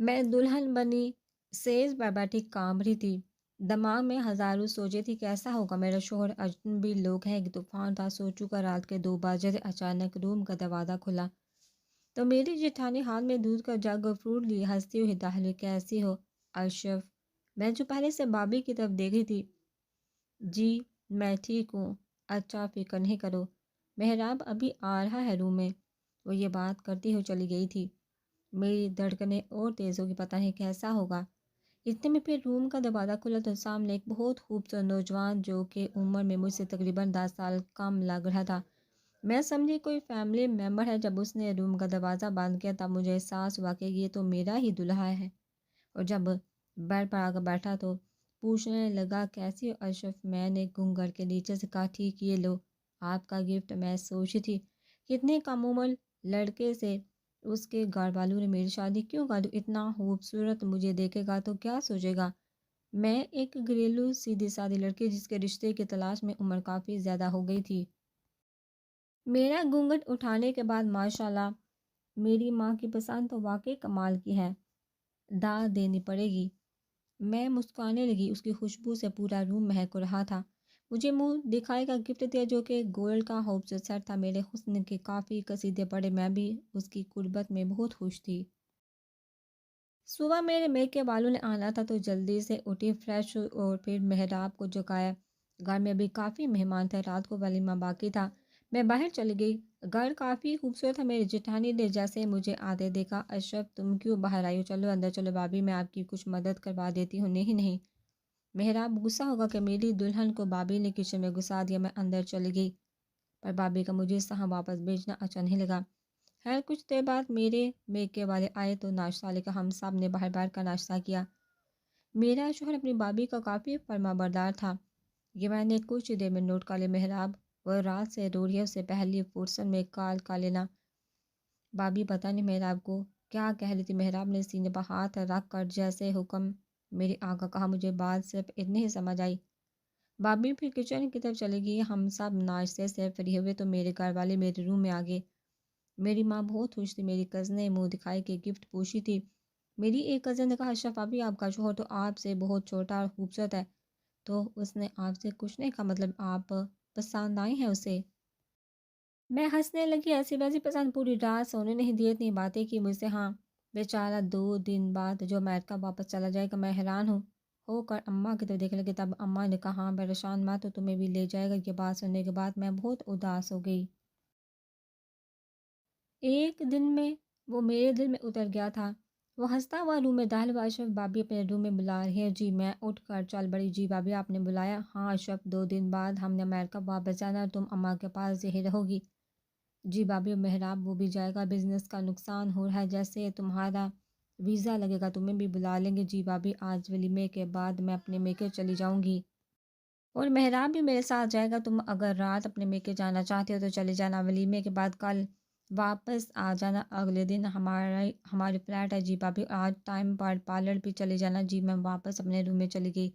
میں دلہن بنی سیز پر بیٹھی کانپ رہی تھی۔ دماغ میں ہزاروں سوچے تھی کیسا ہوگا میرا شوہر، اجنبی لوگ ہیں، ایک طوفان تھا، سوچوں کا رات کے 2 بجے اچانک روم کا دروازہ کھلا تو میری جیٹھانی ہاتھ میں دودھ کا جگ اور فروٹ لی ہنستی ہوئی داخل ہوئی۔ کیسی ہو اشرف؟ میں جو پہلے سے بابی کی طرف دیکھ رہی تھی۔ جی میں ٹھیک ہوں، اچھا فکر نہیں کرو، محراب ابھی آ رہا ہے روم میں۔ وہ یہ بات کرتی ہوئی چلی گئی تھی۔ میری دھڑکنیں اور تیز ہوگی، پتہ نہیں کیسا ہوگا۔ اتنے میں پھر روم کا دروازہ کھلا تو سامنے ایک بہت خوبصورت نوجوان جو کہ عمر میں مجھ سے تقریباً 10 سال کم لگ رہا تھا۔ میں سمجھی کوئی فیملی ممبر ہے۔ جب اس نے روم کا دروازہ بند کیا تب مجھے احساس ہوا کہ یہ تو میرا ہی دلہا ہے، اور جب بیڈ پر آ کر بیٹھا تو پوچھنے لگا کیسی ہو اشرف؟ میں نے گھونگھٹ کے نیچے سے کہا ٹھیک، یہ لو آپ کا گفٹ۔ میں سوچی تھی کتنے کم عمر لڑکے سے اس کے گھر والوں نے میری شادی کیوں کر دی؟ اتنا خوبصورت مجھے دیکھے گا تو کیا سوچے گا؟ میں ایک گھریلو سیدھی سادی لڑکی جس کے رشتے کی تلاش میں عمر کافی زیادہ ہو گئی تھی۔ میرا گھونگھٹ اٹھانے کے بعد ماشاءاللہ میری ماں کی پسند تو واقعی کمال کی ہے، داد دینی پڑے گی۔ میں مسکرانے لگی، اس کی خوشبو سے پورا روم مہک رہا تھا۔ مجھے منہ دکھائی کا گفٹ دیا جو کہ گولڈ کا خوبصورت سیٹ تھا۔ میرے حسن کے کافی قصیدے پڑھے، میں بھی اس کی قربت میں بہت خوش تھی۔ صبح میرے میکے والوں نے آنا تھا تو جلدی سے اٹھی، فریش ہوئی اور پھر محراب کو جگایا۔ گھر میں بھی کافی مہمان تھے، رات کو ولیمہ باقی تھا۔ میں باہر چلی گئی، گھر کافی خوبصورت تھا۔ میری جیٹھانی نے جیسے مجھے آتے دیکھا، اشرف تم کیوں باہر آئی ہو؟ چلو اندر چلو بھابی، میں آپ کی کچھ مدد کروا دیتی ہوں۔ نہیں نہیں، محراب غصہ ہوگا کہ میری دلہن کو بھابی نے کچن میں گھسا دیا۔ میں اندر چلی گئی پر بھابی کا مجھے سہاں واپس بھیجنا اچھا نہیں لگا۔ خیر کچھ دیر بعد میرے میکے والے آئے تو ناشتہ لے کر ہم سب نے باہر بیٹھ کر ناشتہ کیا۔ میرا شوہر اپنی بھابی کا کافی فرما بردار تھا، یہ میں نے کچھ دیر میں نوٹ کر لیا۔ محراب وہ رات سے رو رہی ہے، اسے پہلی فرصت میں کال کر لینا۔ بھابی پتہ نہیں محراب کو کیا کہہ رہی تھی۔ محراب نے سینے پر ہاتھ رکھ کر جیسے حکم میری آنکھ کہا، مجھے بات صرف اتنی ہی سمجھ آئی۔ بھابی پھر کچن کی طرف چلی گئی۔ ہم سب ناشتے سے فری ہوئے تو میرے گھر والے میرے روم میں آ گئے۔ میری ماں بہت خوش تھی، میری کزن نے منہ دکھائی کہ گفٹ پوچھی تھی۔ میری ایک کزن نے کہا اشرف ابھی آپ کا شوہر تو آپ سے بہت چھوٹا اور خوبصورت ہے، تو اس نے آپ سے کچھ نہیں کہا، مطلب آپ پسند آئی ہیں اسے؟ میں ہنسنے لگی، ایسی ویسی پسند پوری رات سونے نہیں دی، اتنی باتیں کی مجھ سے۔ ہاں بیچارہ 2 دن بعد جو امریکہ واپس چلا جائے گا۔ میں حیران ہو کر اماں کی طرف دیکھنے لگی، تب اماں نے کہا ہاں پریشان مت تو تمہیں بھی لے جائے گا۔ یہ بات سننے کے بعد میں بہت اداس ہو گئی۔ ایک دن میں وہ میرے دل میں اتر گیا تھا۔ وہ ہنستا ہوا روم میں داخل ہوا، اشرف بھابی اپنے روم میں بلا رہی ہے۔ جی میں اٹھ کر چل بڑی۔ جی بھابی آپ نے بلایا؟ ہاں اشرف 2 دن بعد ہم نے امریکہ واپس جانا، تم اماں کے پاس یہی رہو گی؟ جی بھابی محراب وہ بھی جائے گا، بزنس کا نقصان ہو رہا ہے، جیسے تمہارا ویزا لگے گا تمہیں بھی بلا لیں گے۔ جی بھابی آج ولیمے کے بعد میں اپنے میکے چلی جاؤں گی اور محراب بھی میرے ساتھ جائے گا۔ تم اگر رات اپنے میکے جانا چاہتے ہو تو چلے جانا، ولیمے کے بعد کل واپس آ جانا، اگلے دن ہماری فلائٹ ہے۔ جی بھابی آج ٹائم پر پارلر بھی چلے جانا۔ جی میں واپس اپنے روم میں چلی گئی۔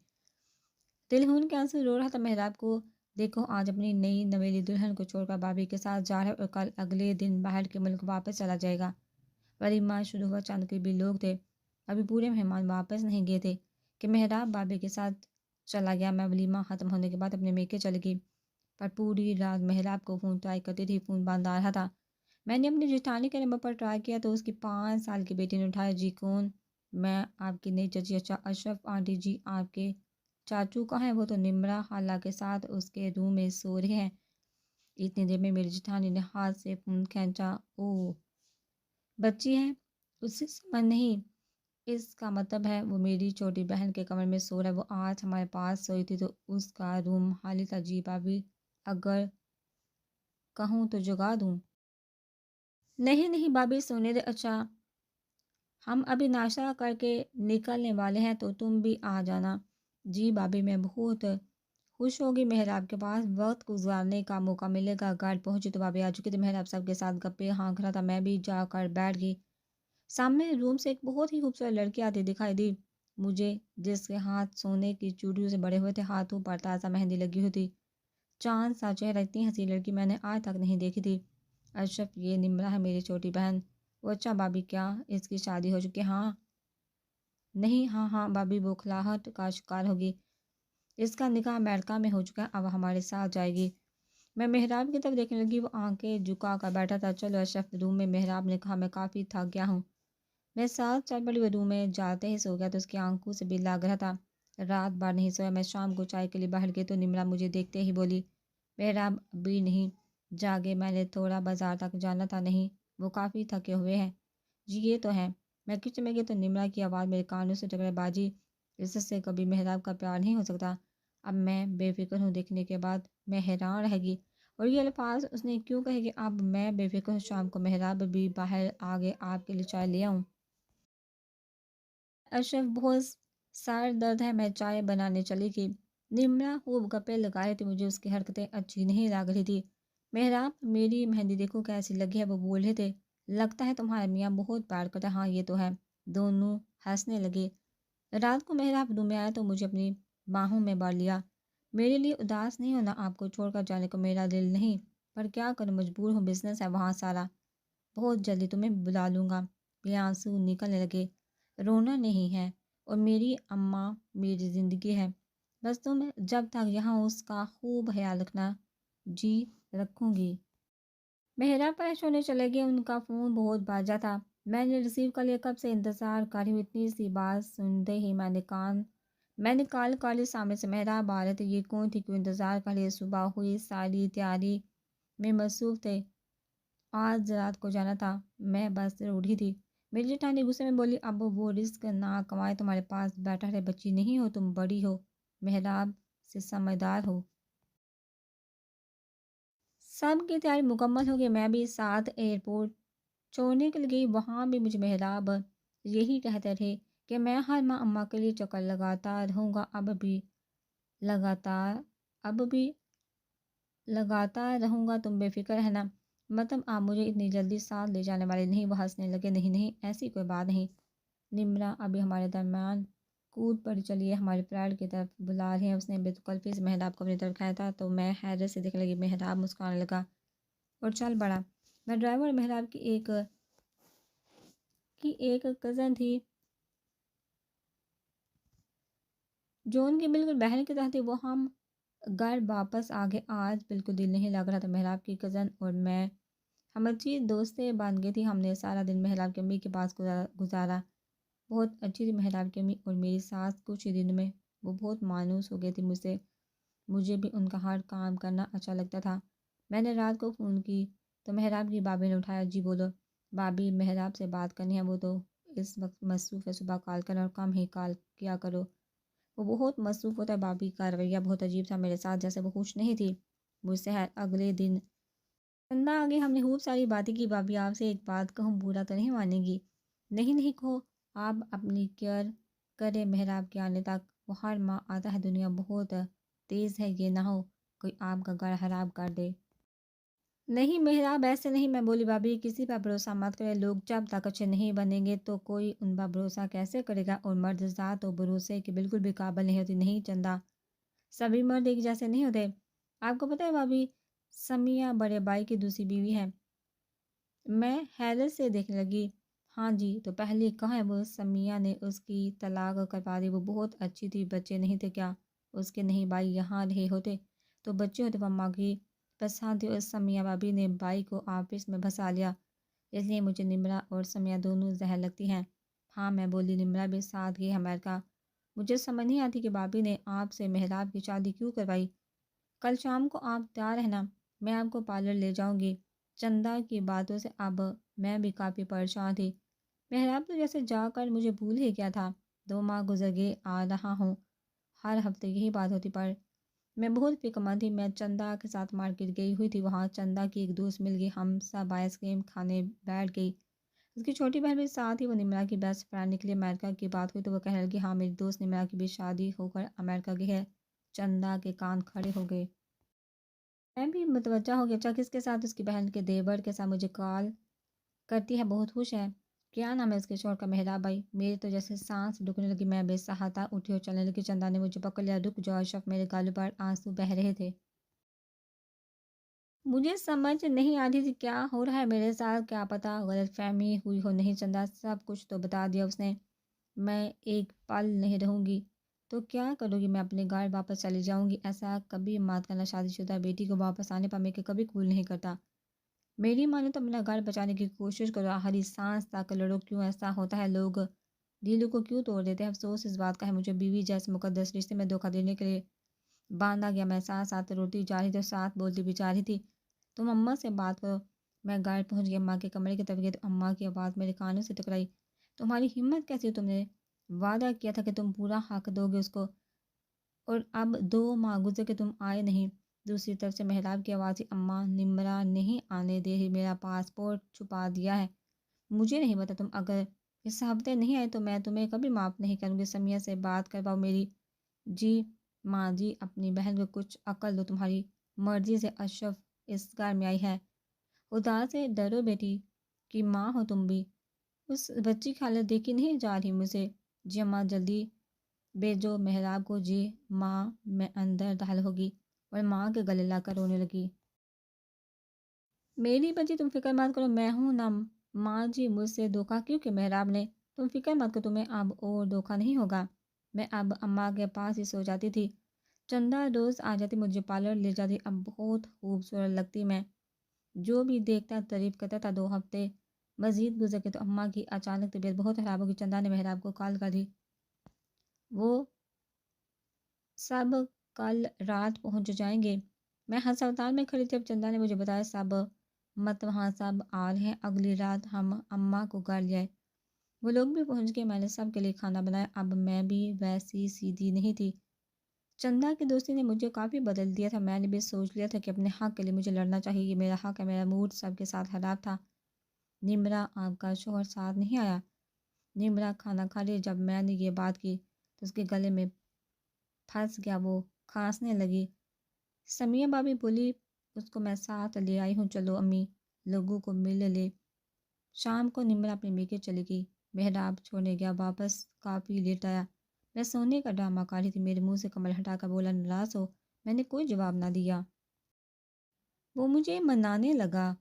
دلہن کے آنسو رو رہا تھا۔ محراب کو دیکھو آج اپنی نئی نویلی دلہن کو چھوڑ کر بھابی کے ساتھ جا رہا ہے اور کل اگلے دن باہر کے ملک واپس چلا جائے گا۔ ولیمہ شروع ہوا، چند قریبی لوگ تھے، ابھی پورے مہمان واپس نہیں گئے تھے کہ محراب بھابی کے ساتھ چلا گیا۔ میں ولیمہ ختم ہونے کے بعد اپنے میکے چلی گئی پر پوری رات محراب کو فون ٹرائی کرتی تھی، فون بند آ رہا تھا۔ میں نے اپنی جیٹھانی کے نمبر پر ٹرائی کیا تو اس کی 5 سال کی بیٹی نے اٹھایا۔ جی کون؟ میں آپ کی نئی چچی۔ اچھا اشرف آنٹی جی آپ کے چاچو کہاں ہیں؟ وہ تو نمرہ خالہ کے ساتھ اس کے روم میں سو رہے ہیں۔ اتنی دیر میں میری جیٹھانی نے ہاتھ سے فون کھینچا۔ اوہ بچی ہے، اس سے سمجھ نہیں، اس کا مطلب ہے وہ میری چھوٹی بہن کے کمرے میں سو رہا ہے۔ وہ آج ہمارے پاس سوئی تھی تو اس کا روم خالی تھا۔ جی بھابی اگر کہوں تو جگا دوں؟ نہیں نہیں بھابی سونے دے۔ اچھا ہم ابھی ناشتہ کر کے نکلنے والے ہیں تو تم بھی آ جانا۔ جی بھابی میں بہت خوش ہوگی، محراب کے پاس وقت گزارنے کا موقع ملے گا۔ گھر پہنچی تو بھابی آ چکی تھی، محراب سب کے ساتھ گپے ہانک رہا تھا۔ میں بھی جا کر بیٹھ گئی۔ سامنے روم سے ایک بہت ہی خوبصورت لڑکی آتی دکھائی دی مجھے، جس کے ہاتھ سونے کی چوڑیوں سے بڑے ہوئے تھے، ہاتھوں پر تازہ مہندی لگی ہوئی تھی، چاند سا چہرہ، اتنی حسین لڑکی میں نے آج تک نہیں دیکھی تھی۔ اشرف یہ نمرہ ہے میری چھوٹی بہن۔ وہ اچھا بھابی کیا اس کی شادی ہو چکی؟ ہاں نہیں، ہاں ہاں بابی بوکھلاہٹ کا شکار ہوگی۔ اس کا نکاح امریکہ میں ہو چکا ہے، اب ہمارے ساتھ جائے گی۔ میں محراب کی طرف دیکھنے لگی، وہ آنکھیں جھکا کر بیٹھا تھا۔ چلو اشرف، روم میں۔ محراب نے کہا، میں کافی تھک گیا ہوں۔ میں ساتھ چل پڑی، وہ روم میں جاتے ہی سو گیا تو اس کی آنکھوں سے بھی لگ رہا تھا رات بھر نہیں سویا۔ میں شام کو چائے کے لیے باہر گئی تو نمرہ مجھے دیکھتے ہی بولی، محراب ابھی نہیں جاگے؟ میں نے تھوڑا بازار تک جانا تھا۔ نہیں، وہ کافی تھکے ہوئے ہیں۔ جی یہ تو ہے۔ میں کچن میں گئی تو نمرہ کی آواز میرے کانوں سے ٹکرائی، باجی اس سے کبھی محراب کا پیار نہیں ہو سکتا۔ اب میں بے فکر ہوں دیکھنے کے بعد۔ میں حیران رہ گئی، اور یہ الفاظ اس نے کیوں کہے کہ اب میں بے فکر ہوں؟ شام کو محراب بھی باہر آگے آپ کے لیے چائے لے آؤں؟ اشرف بہت سر درد ہے، میں چائے بنانے چلی گئی۔ نمرہ خوب گپے لگا رہی تھی، مجھے اس کی حرکتیں اچھی نہیں لگ رہی تھی۔ محراب میری مہندی دیکھو کیسی لگی ہے، وہ بول رہے تھے۔ لگتا ہے تمہارا میاں بہت پیار کرتا ہے۔ ہاں یہ تو ہے۔ دونوں ہنسنے لگے۔ رات کو محراب روم میں آیا تو مجھے اپنی باہوں میں بھر لیا۔ میرے لیے اداس نہیں ہونا، آپ کو چھوڑ کر جانے کو میرا دل نہیں، پر کیا کروں، مجبور ہوں، بزنس ہے وہاں سارا۔ بہت جلدی تمہیں بلا لوں گا۔ یہ آنسو نکلنے لگے۔ رونا نہیں ہے، اور میری اماں میری زندگی ہے، بس تم جب تک یہاں اس کا خوب خیال رکھنا۔ جی رکھوں گی۔ محراب پریش ہونے چلے گئے۔ ان کا فون بہت باجا تھا، میں نے ریسیو کر لیا۔ کب سے انتظار کر رہی ہوں۔ اتنی سی بات سنتے ہی میں نے کال کر لی۔ سامنے سے محراب آ رہے تھے۔ یہ کون تھی، کیوں انتظار کر رہی ہے؟ صبح ہوئی، ساری تیاری میں مصروف تھے، آج رات کو جانا تھا۔ میں بس روٹھی تھی۔ میری جٹھانی غصے میں بولی، اب وہ رزق نہ کمائے تمہارے پاس بیٹھا رہے؟ بچی نہیں ہو تم، بڑی ہو، محراب سے سمجھدار ہو۔ سب کی تیاری مکمل ہو گئی، میں بھی ساتھ ایئرپورٹ چھوڑنے کے لیے گئی۔ وہاں بھی مجھے محراب یہی کہتے رہے کہ میں ہر ماہ اماں کے لیے چکر لگاتا رہوں گا، لگاتار اب بھی لگاتا رہوں گا، تم بے فکر رہنا۔ مطلب آپ مجھے اتنی جلدی ساتھ لے جانے والے نہیں؟ وہ ہنسنے لگے۔ نہیں نہیں، ایسی کوئی بات نہیں، نمرہ ابھی ہمارے درمیان کود پڑی، چلیے ہماری فلائٹ کی طرف بلا رہے ہیں۔ اس نے بےتکلفی سے محراب کو اپنی طرف کھایا تھا تو میں حیرت سے دیکھنے لگی۔ محراب مسکرانے لگا اور چل پڑا۔ میں ڈرائیور محراب کی ایک کزن تھی جو ان کی بالکل بہن کی طرح تھی، وہ ہم گھر واپس آگے۔ آج بالکل دل نہیں لگ رہا تھا۔ محراب کی کزن اور میں ہم اچھی دوستیں بن گئی تھی۔ ہم نے سارا دن محراب کی امی کے پاس گزارا۔ بہت اچھی تھی محراب کی امی، اور میری ساس کچھ ہی دن میں وہ بہت مانوس ہو گئی تھی مجھ سے۔ مجھے بھی ان کا ہر کام کرنا اچھا لگتا تھا۔ میں نے رات کو فون کی تو محراب کی بابی نے اٹھایا۔ جی بولو بابی، محراب سے بات کرنی ہے، وہ تو اس وقت مصروف ہے، صبح کال کرنا اور کم ہی کال کیا کرو، وہ بہت مصروف ہوتا ہے۔ بابی کا رویہ بہت عجیب تھا میرے ساتھ، جیسے وہ خوش نہیں تھی مجھ سے۔ اگلے دن چندہ آگے ہم نے خوب ساری باتیں کی۔ بابی آپ سے ایک بات کہوں، برا تو نہیں مانے گی؟ نہیں نہیں کہو، آپ اپنی کیئر کرے محراب کے آنے تک، وہ ہر ماہ آتا ہے، دنیا بہت تیز ہے، یہ نہ ہو کوئی آپ کا گھر خراب کر دے۔ نہیں محراب ایسے نہیں، میں بولی۔ بابی کسی پر بھروسہ مت کرے، لوگ جب تک اچھے نہیں بنیں گے تو کوئی ان پر بھروسہ کیسے کرے گا؟ اور مرد ذات تو بھروسے کے بالکل بھی قابل نہیں ہوتی۔ نہیں چندہ، سبھی مرد ایک جیسے نہیں ہوتے۔ آپ کو پتہ ہے بابی، سمیہ بڑے بھائی کی دوسری بیوی ہے۔ میں حیرت سے دیکھنے لگی۔ ہاں جی، تو پہلے کہاں ہے وہ؟ سمیہ نے اس کی طلاق کروا دی، وہ بہت اچھی تھی، بچے نہیں تھے کیا اس کے؟ نہیں، بھائی یہاں رہے ہوتے تو بچے ہوتے، وہ اماں کی پسند تھی۔ اس سمیہ بابی نے بھائی کو آفس میں پھنسا لیا، اس لیے مجھے نمرہ اور سمیہ دونوں زہر لگتی ہیں۔ ہاں میں بولی، نمرہ بھی ساتھ گئی امریکہ؟ مجھے سمجھ نہیں آتی کہ بابی نے آپ سے محراب کی شادی کیوں کروائی۔ کل شام کو آپ تیار رہنا، میں آپ کو پارلر لے جاؤں گی۔ چندہ کی باتوں سے اب میں بھی کافی پریشان تھی۔ محراب تو جیسے جا کر مجھے بھول ہی گیا تھا۔ 2 ماہ گزر گئے، آ رہا ہوں، ہر ہفتے یہی بات ہوتی، پر میں بہت فکر مند تھی۔ میں چندہ کے ساتھ مارکیٹ گئی ہوئی تھی، وہاں چندہ کی ایک دوست مل گئی، ہم سب آئس کریم کھانے بیٹھ گئی۔ اس کی چھوٹی بہن بھی ساتھ ہی، وہ نمرہ کی بیسٹ فرینڈ نکلی۔ امریکہ کی بات ہوئی تو وہ کہنے لگی، ہاں میری دوست نمرہ کی بھی شادی ہو کر امریکہ گئی ہے۔ چندہ کے کان کھڑے ہو گئے۔ میں بھی متوجہ ہو گیا، اچھا کس کے ساتھ؟ اس کی بہن کے دیور کے ساتھ، مجھے کال کرتی ہے، بہت خوش ہے۔ کیا نام ہے اس کے شوہر کا؟ محراب بھائی۔ میری تو جیسے سانس رکنے لگی، میں بے سہاتا اٹھی اور چلنے لگی۔ چندہ نے مجھے پکڑ لیا۔ رک جاؤ اشرف، میرے گالوں پر آنسو بہہ رہے تھے۔ مجھے سمجھ نہیں آتی تھی کیا ہو رہا ہے میرے ساتھ، کیا پتہ غلط فہمی ہوئی ہو۔ نہیں چندہ، سب کچھ تو بتا دیا اس نے، میں ایک پل نہیں رہوں گی تو کیا کروں گی؟ میں اپنے گھر واپس چلی جاؤں گی۔ ایسا کبھی مات کرنا شادی شدہ بیٹی کو واپس آنے پر میں کہ کبھی قبول نہیں کرتا۔ میری مانو تو اپنا گھر بچانے کی کوشش کرو، آخری سانس تک لڑو۔ کیوں ایسا ہوتا ہے؟ لوگ دلوں کو کیوں توڑ دیتے ہیں؟ افسوس اس بات کا ہے مجھے بیوی جیسے مقدس رشتے میں دھوکہ دینے کے لیے باندھا گیا۔ میں ساتھ ساتھ روتی جا رہی تھی اور ساتھ بولتی بھی جا رہی تھی۔ تم اماں سے بات کرو۔ میں گھر پہنچ گئی، اماں کے کمرے کی طرف گئی تو اماں کی آواز میرے کانوں سے ٹکرائی۔ تمہاری ہمت کیسی؟ تم نے وعدہ کیا تھا کہ تم پورا حق دو گے اس کو، اور اب 2 ماہ گزر کے تم آئے نہیں۔ دوسری طرف سے محراب کی آواز تھی، اماں نمرا نہیں آنے دے رہی، میرا پاسپورٹ چھپا دیا ہے۔ مجھے نہیں پتا، تم اگر اس ہفتے نہیں آئے تو میں تمہیں کبھی معاف نہیں کروں گی۔ سمیہ سے بات کرواؤ میری۔ جی ماں جی، اپنی بہن کو کچھ عقل دو، تمہاری مرضی سے اشرف اس گھر میں آئی ہے۔ خدا سے ڈرو، بیٹی کی ماں ہو تم بھی۔ اس بچی کی حالت دیکھی نہیں جا رہی مجھے۔ جی اماں جلدی بھیجو محراب کو۔ جی ماں میں اندر داخل ہوگی اور ماں کے گلے لا کر رونے لگی۔ میری بچی تم فکر مت کرو، میں ہوں نا ماں جی، مجھ سے دھوکہ کیونکہ محراب نے۔ تم فکر مت کرو، تمہیں اب اور دھوکہ نہیں ہوگا۔ میں اب اماں کے پاس ہی سو جاتی تھی، چندہ روز آ جاتی، مجھے پارلر لے جاتی، اب بہت خوبصورت لگتی میں۔ جو بھی دیکھتا تعریف کرتا تھا۔ 2 ہفتے مزید گزر کے تو اماں کی اچانک طبیعت بہت خراب ہوگی۔ چندہ نے محراب کو کال کر دی، وہ سب کل رات پہنچ جائیں گے۔ میں ہسپتال میں کھڑی تھی، اب چندہ نے مجھے بتایا سب مت وہاں سب آ رہے ہیں، اگلی رات ہم اماں کو گھر لے آئے۔ وہ لوگ بھی پہنچ گئے، میں نے سب کے لیے کھانا بنایا۔ اب میں بھی ویسی سیدھی نہیں تھی۔ چندہ کی دوستی نے مجھے کافی بدل دیا تھا۔ میں نے بھی سوچ لیا تھا کہ اپنے حق کے لیے مجھے لڑنا چاہیے، یہ میرا حق ہے۔ میرا موڈ سب کے ساتھ خراب تھا۔ نمرا آپ کا شوہر ساتھ نہیں آیا؟ نمرا کھانا کھا لیا۔ جب میں نے یہ بات کی تو اس کے گلے میں پھنس گیا، وہ کھانسنے لگی۔ سمیہ بابی بولی، اس کو میں ساتھ لے آئی ہوں، چلو امی لوگوں کو مل لے۔ شام کو نمرا اپنے میکے چلی گئی، محراب چھوڑنے گیا، واپس کافی لیٹ آیا۔ میں سونے کا ڈرامہ کر رہی تھی، میرے منہ سے کمل ہٹا کر بولا، ناراض ہو؟ میں نے کوئی جواب نہ دیا۔ وہ مجھے منانے لگا،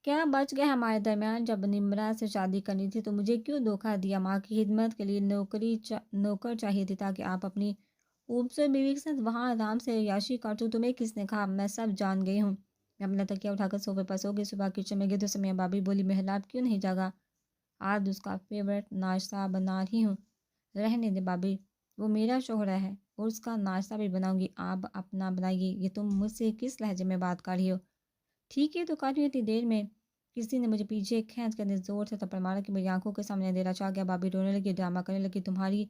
کیا بچ گیا ہمارے درمیان؟ جب نمرا سے شادی کرنی تھی تو مجھے کیوں دھوکہ دیا؟ ماں کی خدمت کے لیے نوکر چاہیے تھی تاکہ آپ اپنی خوبصورت بیوی کے ساتھ وہاں آرام سے عیاشی کاٹو۔ تمہیں کس نے کہا؟ میں سب جان گئی ہوں۔ میں اپنا تکیہ اٹھا کر صوفے پر سو گئی۔ صبح کچن میں گئی تو سمیہ بابی بولی، محراب کیوں نہیں جاگا؟ آج اس کا فیورٹ ناشتہ بنا رہی ہوں۔ رہنے دے بابی، وہ میرا شوہر ہے اور اس کا ناشتہ بھی بناؤں گی، آپ اپنا بنائیے۔ یہ تم مجھ سے کس لہجے میں بات کر رہی ہو؟ ٹھیک ہے تو کر رہی اتنی دیر میں کسی نے مجھے پیچھے کھینچ کر زور سے تھپڑ مارا کہ میری آنکھوں کے سامنے اندھیرا چھا گیا۔ بابی رونے لگی، ڈرامہ کرنے لگی، تمہاری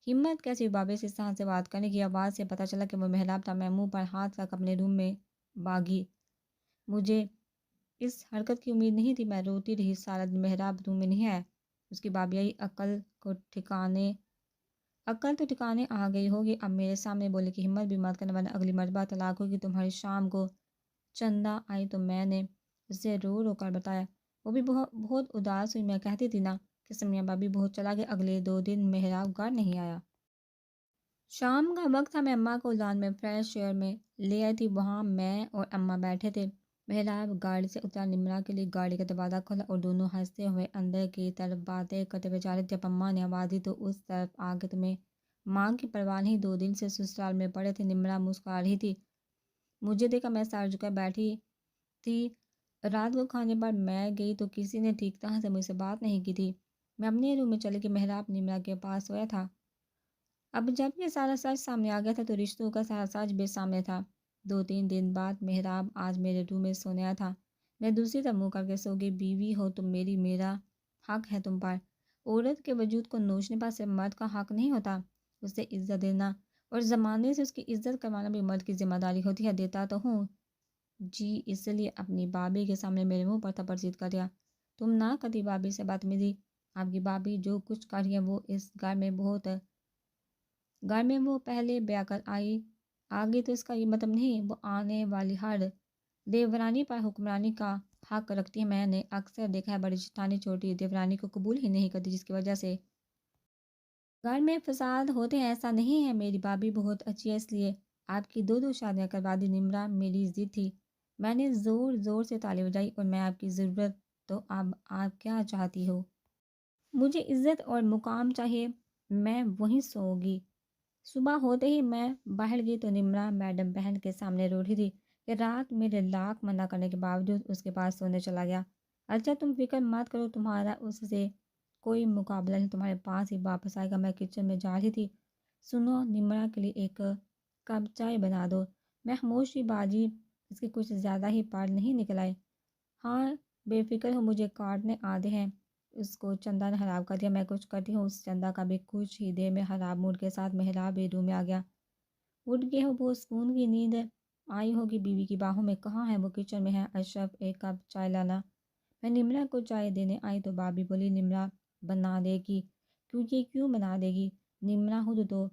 ہمت کیسی ہوئی بابی سے اس طرح سے بات کرنے کی؟ آواز سے پتہ چلا کہ وہ محراب تھا۔ میں منہ پر ہاتھ رکھ اپنے روم میں بھاگی، مجھے اس حرکت کی امید نہیں تھی۔ میں روتی رہی سارا دن، محراب روم میں نہیں آیا۔ اس کی بابی آئی، عقل تو ٹھکانے آ گئی ہوگی، اب میرے سامنے بولنے کی ہمت بھی مت کرنا ورنہ اگلی مرتبہ طلاق ہوگی تمہاری۔ شام کو چندہ آئی تو میں نے اسے رو رو کر بتایا، وہ بھی بہت اداس ہوئی۔ میں کہتی تھی نا کہ سمیہ بابی بہت چلا گیا۔ اگلے 2 دن محراب گھر نہیں آیا۔ شام کا وقت تھا، میں اماں کو لان میں فریش ایئر میں لے آئی تھی، وہاں میں اور اماں بیٹھے تھے۔ محراب گاڑی سے اترا، نمرا کے لیے گاڑی کا دروازہ کھولا اور دونوں ہنستے ہوئے اندر کی طرف باتیں کرتے ہوئے جا رہے تھے۔ جب اماں نے آواز دی تو اس طرف آ کے تمہیں ماں کی پرواہ نہیں، 2 دن سے سسرال میں پڑے تھے۔ نمرا مسکرا رہی تھی، مجھے دیکھا، میں سر جھکا بیٹھی تھی۔ رات کو کھانے پر میں گئی تو کسی نے ٹھیک طرح سے مجھ سے بات نہیں کی تھی۔ میں اپنے روم میں چلی گئی، محراب نمرا کے پاس سویا تھا۔ اب جب یہ سارا سچ سامنے آ گیا تھا تو رشتوں کا سارا سچ بھی سامنے تھا۔ 2-3 دن بعد محراب آج میرے روم میں سونے آیا تھا۔ میں دوسری طرف منہ کر کے سو گئی۔ بیوی ہو تم میری، میرا حق ہے تم پر۔ عورت کے وجود کو نوچنے پر صرف مرد کا حق نہیں ہوتا، اسے عزت دینا اور زمانے سے اس کی عزت کروانا بھی مرد کی ذمہ داری ہوتی ہے۔ دیتا تو ہوں جی، اس لیے اپنی بابی کے سامنے میرے منہ پر تھپڑ سیدھ کر دیا۔ تم نہ کرتی بابی سے بدتمیزی، آپ کی بابی جو کچھ کر رہی ہے وہ اس گھر میں وہ پہلے بیاہ کر آگے تو اس کا یہ مطلب نہیں وہ آنے والی ہر دیورانی پر حکمرانی کا حق رکھتی ہے۔ میں نے اکثر دیکھا ہے بڑی جٹھانی چھوٹی دیورانی کو قبول ہی نہیں کرتی، جس کی وجہ سے گھر میں فساد ہوتے ہیں۔ ایسا نہیں ہے، میری بابی بہت اچھی ہے، اس لیے آپ کی 2 شادیاں کروا دی۔ نمرا میری ضد تھی، میں نے زور زور سے تالی بجائی، اور میں آپ کی ضرورت تو اب آپ کیا چاہتی ہو؟ مجھے عزت اور مقام چاہیے، میں وہیں سوؤں گی۔ صبح ہوتے ہی میں باہر گئی تو نمرا میڈم بہن کے سامنے رو رہی تھی کہ رات میرے لاکھ منع کرنے کے باوجود اس کے پاس سونے چلا گیا۔ اچھا تم فکر مت کرو، تمہارا اس سے کوئی مقابلہ نہیں، تمہارے پاس ہی واپس آئے گا۔ میں کچن میں جا رہی تھی، سنو نمرا کے لیے ایک کپ چائے بنا دو۔ میں خاموشی باجی اس کے کچھ زیادہ ہی پار نہیں نکل آئے۔ ہاں بے فکر ہو، مجھے کاٹنے آدھے ہیں۔ اس کو چندا نے خراب کر دیا، میں کچھ کرتی ہوں اس چندا کا بھی۔ کچھ ہی دیر میں خراب موڈ کے ساتھ محراب بیڈروم میں آ گیا۔ اٹھ گئے ہو، وہ سکون کی نیند آئی ہوگی بیوی کی باہوں میں۔ کہاں ہے وہ؟ کچن میں ہے۔ اشرف ایک کپ چائے لانا۔ میں نمرا کو چائے دینے آئی تو بابی بولی نمرا بنا دے گی۔ کیوں بنا دے گی؟ نمرا خود تو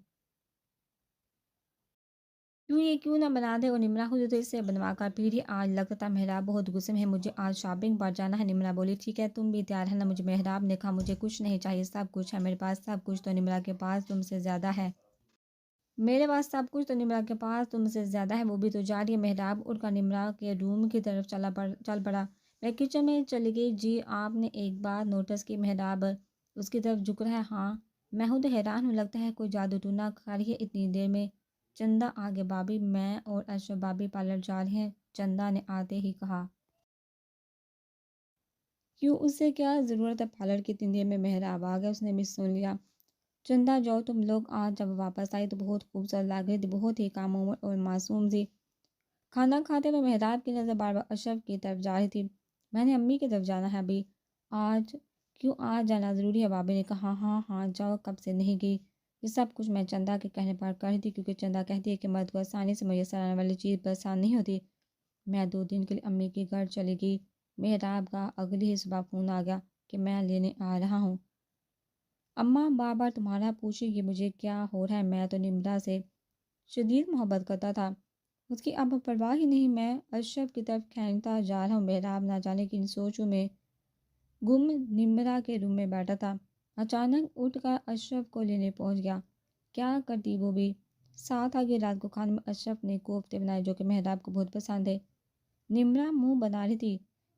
کیوں نہ بنا دے، اور نمرا خود تو اس سے بنوا کر پی رہی۔ آج لگتا تھا محراب بہت غصے میں ہے، مجھے آج شاپنگ پر جانا ہے۔ نمرا بولی ٹھیک ہے، تم بھی تیار ہے نا؟ مجھے محراب نے کہا مجھے کچھ نہیں چاہیے، سب کچھ ہے میرے پاس، سب کچھ تو نمرا کے پاس تم سے زیادہ ہے۔ میرے پاس سب کچھ تو نمرا کے پاس تم سے زیادہ ہے، وہ بھی تو جا رہی ہے۔ محراب اٹھ کر نمرا کے روم کی طرف چل پڑا۔ میں کچن میں چلی گئی۔ جی آپ نے ایک بات نوٹس کی؟ محراب اس کی طرف جھک رہا ہے۔ ہاں میں خود حیران ہوں، لگتا ہے کوئی جادو ٹونا کر رہی ہے اتنی دیر میں۔ چندا آگے بابی، میں اور اشرف بابی پارلر جا رہے ہیں، چندا نے آتے ہی کہا۔ کیوں، اس سے کیا ضرورت ہے پارلر کی؟ اتنی دیر میں محراب آ گیا، اس نے بھی سن لیا۔ چندا جاؤ تم لوگ۔ آج جب واپس آئی تو بہت خوبصورت لگ رہی تھی، بہت ہی کم عمر اور معصوم سی۔ کھانا کھاتے ہوئے محراب کی نظر بار بار اشرف کی طرف جا رہی تھی۔ میں نے امی کی طرف جانا ہے ابھی۔ آج کیوں؟ آج جانا ضروری ہے، بابی نے کہا۔ ہاں جاؤ، کب سے نہیں گئی؟ یہ سب کچھ میں چندا کے کہنے پر کر رہی تھی، کیونکہ چندا کہتی ہے کہ مرد کو آسانی سے میسر آنے والی چیز پسند نہیں ہوتی۔ میں 2 دن کے لیے امی کے گھر چلی گئی۔ محراب کا اگلی ہی صبح فون آ گیا کہ میں لینے آ رہا ہوں۔ اماں بار بار تمہارا پوچھے گی مجھے کیا ہو رہا ہے، میں تو نمرا سے شدید محبت کرتا تھا، اس کی اب پرواہ ہی نہیں۔ میں اشرف کی طرف کھینچتا جا رہا ہوں، محراب نہ جانے کن سوچوں میں گم نمرا کے روم میں بیٹھا تھا۔ اچانک اٹھ کر اشرف کو لینے پہنچ گیا۔ کیا کرتی وہ بھی؟ ساتھ آگے رات کو کھانے میں اشرف نے کوفتے بنائے جو کہ محراب کو بہت پسند ہے۔ نمرا منہ بنا رہی تھی،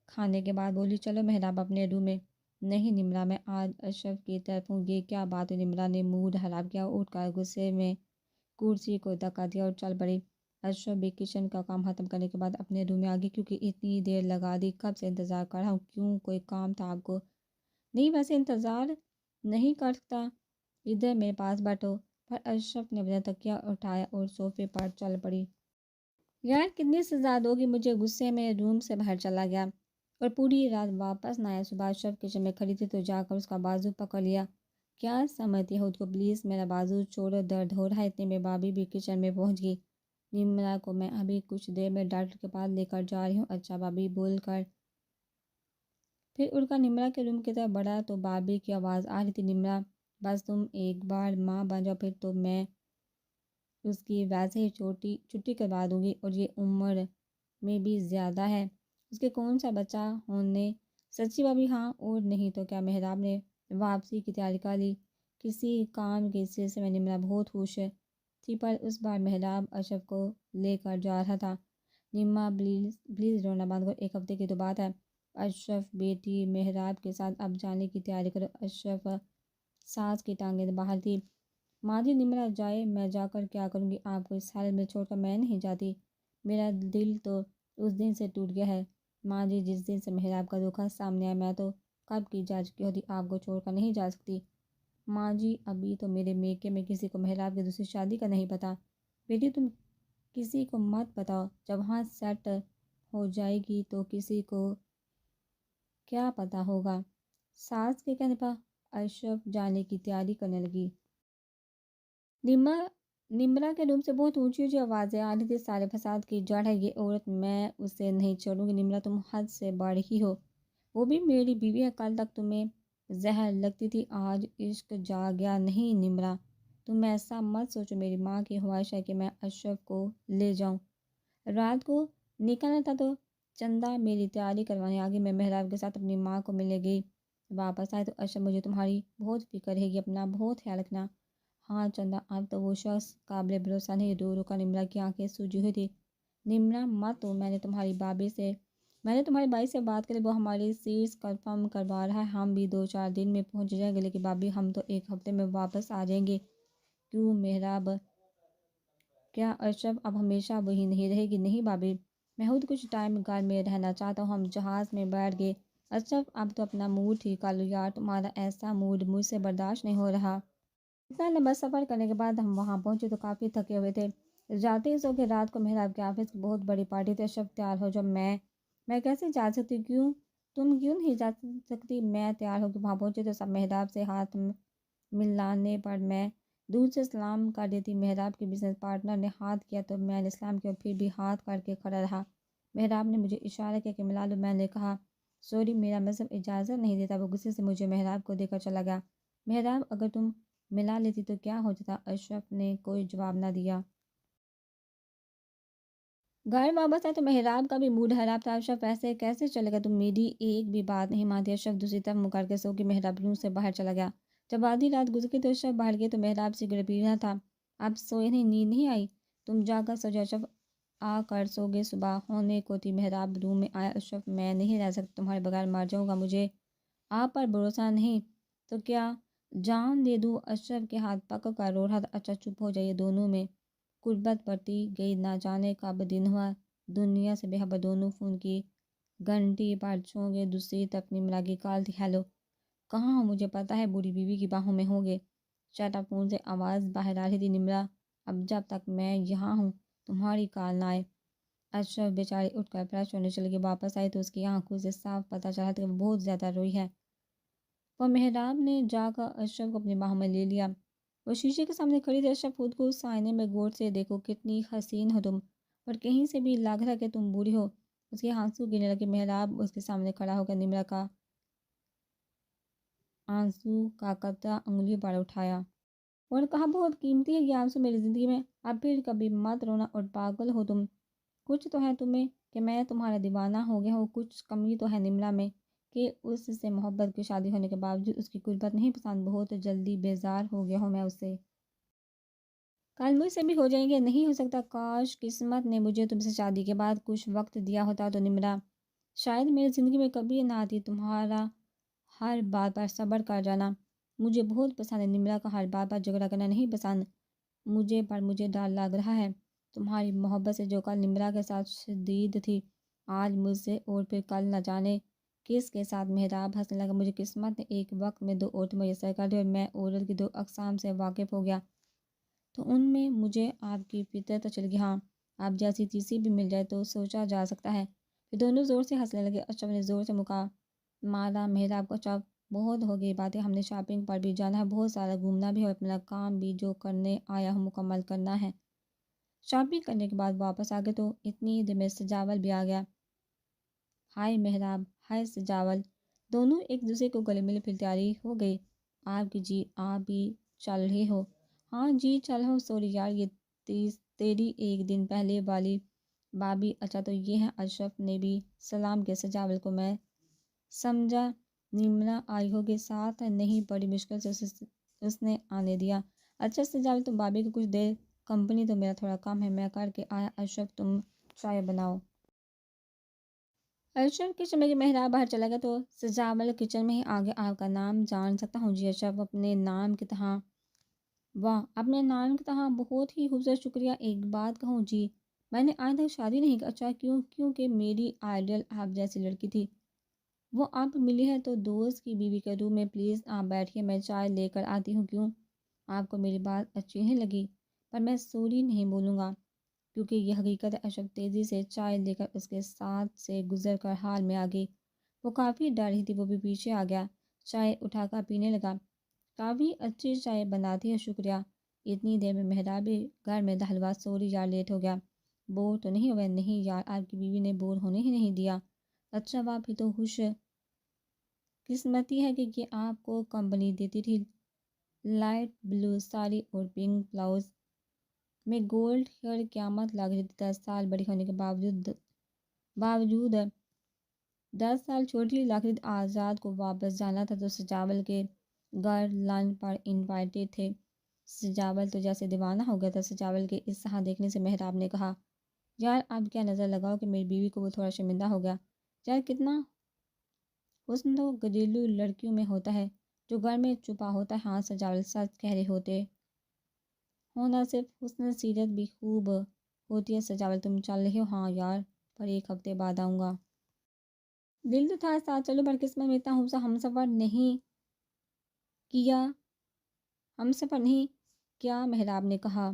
کھانے کے بعد بولی چلو محراب اپنے روم میں۔ نہیں نمرا، میں آج اشرف کی طرف ہوں۔ یہ کیا بات ہے؟ نمرا نے موڈ خراب کیا، اٹھ کر غصے میں کرسی کو دھکا دیا اور چل پڑی۔ اشرف بھی کچن کا کام ختم کرنے کے بعد اپنے روم میں آ گئی۔ کیونکہ اتنی دیر لگا دی، کب سے انتظار کر رہا ہوں۔ کیوں، کوئی کام تھا آپ کو؟ نہیں ویسے انتظار نہیں کر سکتا، ادھر میرے پاس بیٹھو۔ پر اشرف نے اپنا تکیہ اٹھایا اور صوفے پر چل پڑی۔ یار کتنی سزا دو گی مجھے؟ غصے میں روم سے باہر چلا گیا اور پوری رات واپس نہ آیا۔ صبح اشرف کچن میں کھڑی تھی تو جا کر اس کا بازو پکڑ لیا۔ کیا سمجھتی ہے خود کو؟ پلیز میرا بازو چھوڑو، درد ہو رہا ہے۔ اتنے میں بابی بھی کچن میں پہنچ گئی۔ نمرا کو میں ابھی کچھ دیر میں ڈاکٹر کے پاس لے کر جا رہی ہوں۔ اچھا بابی بول کر پھر اٹھ کر نمرا کے روم کی طرف بڑھا تو بابی کی آواز آ رہی تھی نمرا بس تم ایک بار ماں بن جاؤ، پھر تو میں اس کی ویسے ہی چھٹی کروا دوں گی، اور یہ عمر میں بھی زیادہ ہے اس کے کون سا بچہ ہونے۔ سچی بابی؟ ہاں اور نہیں تو کیا۔ محراب نے واپسی کی تیاری کر لی۔ کسی کام کے سلسلے میں نمرا بہت خوش تھی، پر اس بار محراب اشرف کو لے کر جا رہا تھا۔ نمرا پلیز رونا بند کرو، 1 ہفتے کی تو بات ہے۔ اشرف بیٹی محراب کے ساتھ اب جانے کی تیاری کرو۔ اشرف ساس کی ٹانگیں باہر تھی۔ ماں جی نمرا جائے، میں جا کر کیا کروں گی؟ آپ کو اس حالت میں چھوڑ کر میں نہیں جاتی، میرا دل تو اس دن سے ٹوٹ گیا ہے۔ ماں جی جس دن سے محراب کا دھوکہ سامنے آیا میں تو کب کی جا چکی ہوتی، آپ کو چھوڑ کر نہیں جا سکتی۔ ماں جی ابھی تو میرے میکے میں کسی کو محراب کی دوسری شادی کا نہیں پتہ۔ بیٹی تم کسی کو مت بتاؤ، جب وہاں سیٹ ہو جائے گی تو کسی کو کیا پتہ ہوگا۔ ساس کے کہنے پر اشرف جانے کی تیاری کرنے لگی۔ نمرا کے روم سے بہت اونچی آوازیں آ رہی تھی، سارے فساد کی جڑ ہے یہ عورت، میں اسے نہیں چھوڑوں گی۔ نمرا تم حد سے بڑھ ہی ہو، وہ بھی میری بیوی ہے، کل تک تمہیں زہر لگتی تھی، آج عشق جاگیا۔ نہیں نمرا تم ایسا مت سوچو، میری ماں کی خواہش ہے کہ میں اشرف کو لے جاؤں۔ رات کو نکلنا تھا تو چندا میری تیاری کروانے آ گئی۔ میں محراب کے ساتھ اپنی ماں کو ملنے گئی، واپس آئے تو اشرف مجھے تمہاری بہت فکر ہے گی، اپنا بہت خیال رکھنا۔ ہاں چندا اب تو وہ شخص قابل بھروسہ نہیں۔ رو رو کر نمرا کی آنکھیں سوجی ہوئی تھی۔ نمرا مت تو میں نے تمہاری بابی سے میں نے تمہارے بھائی سے بات کری، وہ ہماری سیٹس کنفرم کروا رہا ہے، ہم بھی 2 4 دن میں پہنچ جائیں گے، لیکن بابی ہم تو 1 ہفتے میں واپس آ جائیں گے۔ کیوں محراب؟ کیا ارشف اب ہمیشہ وہی نہیں رہے گی؟ نہیں بابی، میں خود کچھ ٹائم گھر میں رہنا چاہتا ہوں۔ ہم جہاز میں بیٹھ گئے۔ ارشف اب تو اپنا موڈ ٹھیک کر لو یار، تمہارا ایسا موڈ مجھ سے برداشت نہیں ہو رہا۔ اتنا لمبا سفر کرنے کے بعد ہم وہاں پہنچے تو کافی تھکے ہوئے تھے۔ جاتے ہی سو کے رات کو محراب کے آفس کی بہت بڑی پارٹی تھی۔ ارشف تیار ہو جب میں کیسے جا سکتی؟ کیوں تم کیوں نہیں جا سکتی؟ میں تیار ہو کے وہاں پہنچے تو سب محراب سے ہاتھ ملانے پر میں دور سے سلام کر دیتی۔ محراب کے بزنس پارٹنر نے ہاتھ کیا تو میں نے سلام کیا، پھر بھی ہاتھ کر کے کھڑا رہا۔ محراب نے مجھے اشارہ کیا کہ ملا لو۔ میں نے کہا سوری، میرا مذہب اجازت نہیں دیتا۔ وہ غصے سے مجھے محراب کو دے کر چلا گیا۔ محراب اگر تم ملا لیتی تو کیا ہو جاتا؟ اشرف نے کوئی جواب نہ دیا۔ گھر واپس آئے تو محراب کا بھی موڈ خراب تھا۔ اشرف ایسے کیسے چلے گا؟ تم میری ایک بھی بات نہیں مانتی۔ اشرف دوسری طرف منہ کر کے سو کے محراب روم سے باہر چلا گیا۔ جب آدھی رات گزر گئی تو اشرف باہر گئے تو محراب سگریٹ پی رہا تھا۔ اب سوئے نہیں؟ نیند نہیں آئی؟ تم جا کر سو جاؤ، اشرف آ کر سو گئے۔ صبح ہونے کو تھی، محراب روم میں آیا۔ اشرف میں نہیں رہ سکتا، تمہارے بغیر مر جاؤں گا، مجھے آپ پر بھروسہ نہیں تو کیا جان دے دوں؟ اشرف کے ہاتھ پکڑ کر رو رہا تھا۔ اچھا چپ ہو جائیے۔ دونوں میں قربت بڑھتی گئی، نہ جانے کب دن ہوا دنیا سے بے خبر دونوں فون کی گھنٹی پر چھو گئے۔ دوسری طرف نمرا کی کال تھی۔ ہیلو، کہاں ہو؟ مجھے پتا ہے بوڑھی بیوی کی باہوں میں ہوں گے۔ شٹ اپ، فون سے آواز باہر آ رہی تھی۔ نمرا، اب جب تک میں یہاں ہوں تمہاری کال نہ آئے۔ اشرف بیچاری اٹھ کر فریش ہونے چل کے واپس آئی تو اس کی آنکھوں سے صاف پتہ چلا کہ وہ بہت زیادہ روئی ہے۔ وہ محراب نے جا کر اشرف کو اپنی باہوں میں لے لیا۔ وہ شیشے کے سامنے کھڑی تھی۔ اشرف خود کو اس آئینے میں غور سے دیکھو، کتنی حسین ہو تم، پر کہیں سے بھی لگ رہا کہ تم بوڑھی ہو۔ اس کے آنسو گرنے لگے۔ محراب اس کے سامنے کھڑا ہو کر نمرا کا آنسو کا قطرہ انگلیوں پر اٹھایا اور کہا بہت قیمتی ہے یہ آنسو میری زندگی میں، اب پھر کبھی مت رونا اور پاگل ہو تم۔ کچھ تو ہے تمہیں کہ میں تمہارا دیوانہ ہو گیا ہوں، کچھ کمی تو ہے نمرا میں کہ اس سے محبت کی شادی ہونے کے باوجود اس کی قربت نہیں پسند، بہت جلدی بیزار ہو گیا ہوں میں اس سے۔ کل مجھ سے بھی ہو جائیں گے؟ نہیں ہو سکتا، کاش قسمت نے مجھے تم سے شادی کے بعد کچھ وقت دیا ہوتا تو نمرا شاید میری زندگی میں کبھی نہ آتی۔ تمہارا ہر بات پر صبر کر جانا مجھے بہت پسند ہے۔ نمرا کا ہر بات پر جھگڑا کرنا نہیں پسند مجھے، پر مجھے ڈر لگ رہا ہے تمہاری محبت سے، جو کل نمرا کے ساتھ شدید تھی، آج مجھ سے، اور پھر کل نہ جانے کس کے ساتھ۔ محراب ہنسنے لگا۔ مجھے قسمت نے ایک وقت میں 2 عورتیں میسر کر دی اور میں عورت کی 2 اقسام سے واقف ہو گیا تو ان میں مجھے آپ کی فطرت چل گئی، ہاں آپ جیسی تیسری بھی مل جائے تو سوچا جا سکتا ہے۔ پھر دونوں زور سے ہنسنے لگے۔ اشرف نے زور سے مکا مارا محراب کو۔ اشرف بہت ہو گئی باتیں، ہم نے شاپنگ پر بھی جانا ہے، بہت سارا گھومنا بھی ہے اور اپنا کام بھی جو کرنے آیا ہوں مکمل کرنا ہے۔ شاپنگ کرنے کے بعد واپس آ گئے تو اتنی دیر میں سجاول بھی آ گیا۔ ہائے محراب، ہائے سجاول، دونوں ایک دوسرے کو گلے ملے، پھر تیاری ہو گئی۔ آپ کی جی آپ بھی چل رہے ہو؟ ہاں جی چل ہو۔ سوری یار، یہ تیری ایک دن پہلے والی بابی؟ اچھا تو یہ ہے۔ اشرف نے بھی سلام کیا سجاول کو۔ میں سمجھا نمرا آئی ہوگی ساتھ، نہیں بڑی مشکل سے اس نے آنے دیا۔ اچھا سجاول، تم بابی کو کچھ دیر کمپنی تو میرا تھوڑا کام ہے، میں کر کے آیا۔ اشرف تم چائے بناؤ۔ اشرف کچن میں محراب باہر چلا گیا تو سجاول کچن میں ہی آگے آپ کا نام جان سکتا ہوں؟ جی اشرف اپنے نام کی طرح؟ واہ، اپنے نام کی طرح، بہت ہی خوبصورت، شکریہ۔ ایک بات کہوں جی، میں نے آج تک شادی نہیں کی۔ اچھا کیوں؟ کیونکہ میری آئیڈل آپ جیسی لڑکی تھی، وہ آپ ملی ہے تو دوست کی بیوی کے روم میں پلیز آپ بیٹھیے، میں چائے لے کر آتی ہوں۔ کیوں آپ کو میری بات اچھی نہیں لگی؟ پر میں سوری نہیں بولوں گا کیونکہ یہ حقیقت ہے۔ اشرف تیزی سے چائے لے کر اس کے ساتھ سے گزر کر حال میں آ گئی۔ وہ کافی ڈر رہی تھی، وہ بھی پیچھے آ گیا، چائے اٹھا کر پینے لگا۔ کافی اچھی چائے بناتی ہے، شکریہ۔ اتنی دیر میں محراب بھی گھر میں دہلوا۔ سوری یار لیٹ ہو گیا، بور تو نہیں ہوئے؟ نہیں یار، آپ کی بیوی نے بور ہونے ہی نہیں دیا۔ اچھا واہ، پھر تو خوش قسمتی ہے کہ یہ آپ کو کمپنی دیتی تھی۔ لائٹ بلو ساڑی اور پنک بلاؤز میں گولڈ ہیئر، قیامت لگ رہی تھی۔ 10 سال بڑی ہونے کے باوجود 10 سال چھوٹی لگ رہی تھی۔ آزاد کو واپس جانا تھا تو سجاول کے گھر لنچ پر انوائٹڈ تھے۔ سجاول تو جیسے دیوانہ ہو گیا تھا سجاول کے اس طرح دیکھنے سے۔ محراب نے کہا یار اب کیا نظر لگاؤ کہ میری بیوی کو وہ تھوڑا شرمندہ ہو گیا۔ یار کتنا حسن تو گھریلو لڑکیوں میں ہوتا ہے، جو گھر میں چھپا ہوتا ہے۔ ہاں سجاول سچ کہہ رہے ہوتے ہو، نہ صرف حسن سیرت بھی خوب ہوتی ہے۔ سجاول تم چل رہے ہو؟ ہاں یار، پر ایک ہفتے بعد آؤں گا۔ دل تو تھا ساتھ چلو، پر قسمت میں اتنا ہم سفر نہیں کیا ہم سفر نہیں کیا محراب نے کہا۔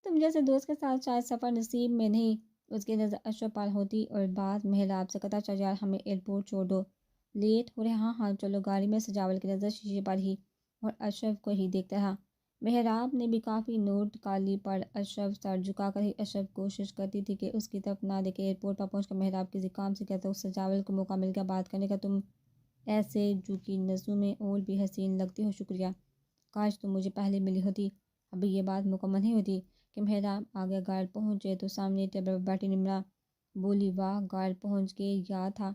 تم جیسے دوست کے ساتھ شاید سفر نصیب میں نہیں۔ اس کی نظر اشرف پر ہوتی اور بات محراب سے قطع چل یار ہمیں ایئرپورٹ چھوڑ دو، لیٹ ہو رہے۔ ہاں ہاں چلو گاڑی میں۔ سجاول کی نظر شیشے پر ہی اور اشرف کو ہی دیکھتا رہا۔ محراب نے بھی کافی نوٹ کر لی، پر اشرف سر جھکا کر ہی اشرف کوشش کرتی تھی کہ اس کی طرف نہ دیکھے۔ ایئرپورٹ پر پہنچ کر محراب کسی کام سے کہتا سجاول کو موقع مل گیا بات کرنے کا، تم ایسے جو کی نظروں میں اور بھی حسین لگتی ہو، شکریہ، کاش تم مجھے پہلے ملی ہوتی۔ ابھی یہ بات مکمل نہیں ہوتی کہ محراب آگے گھر پہنچے تو سامنے ٹیبل پر بیٹھی نمرا بولی واہ، گھر پہنچ کے یاد تھا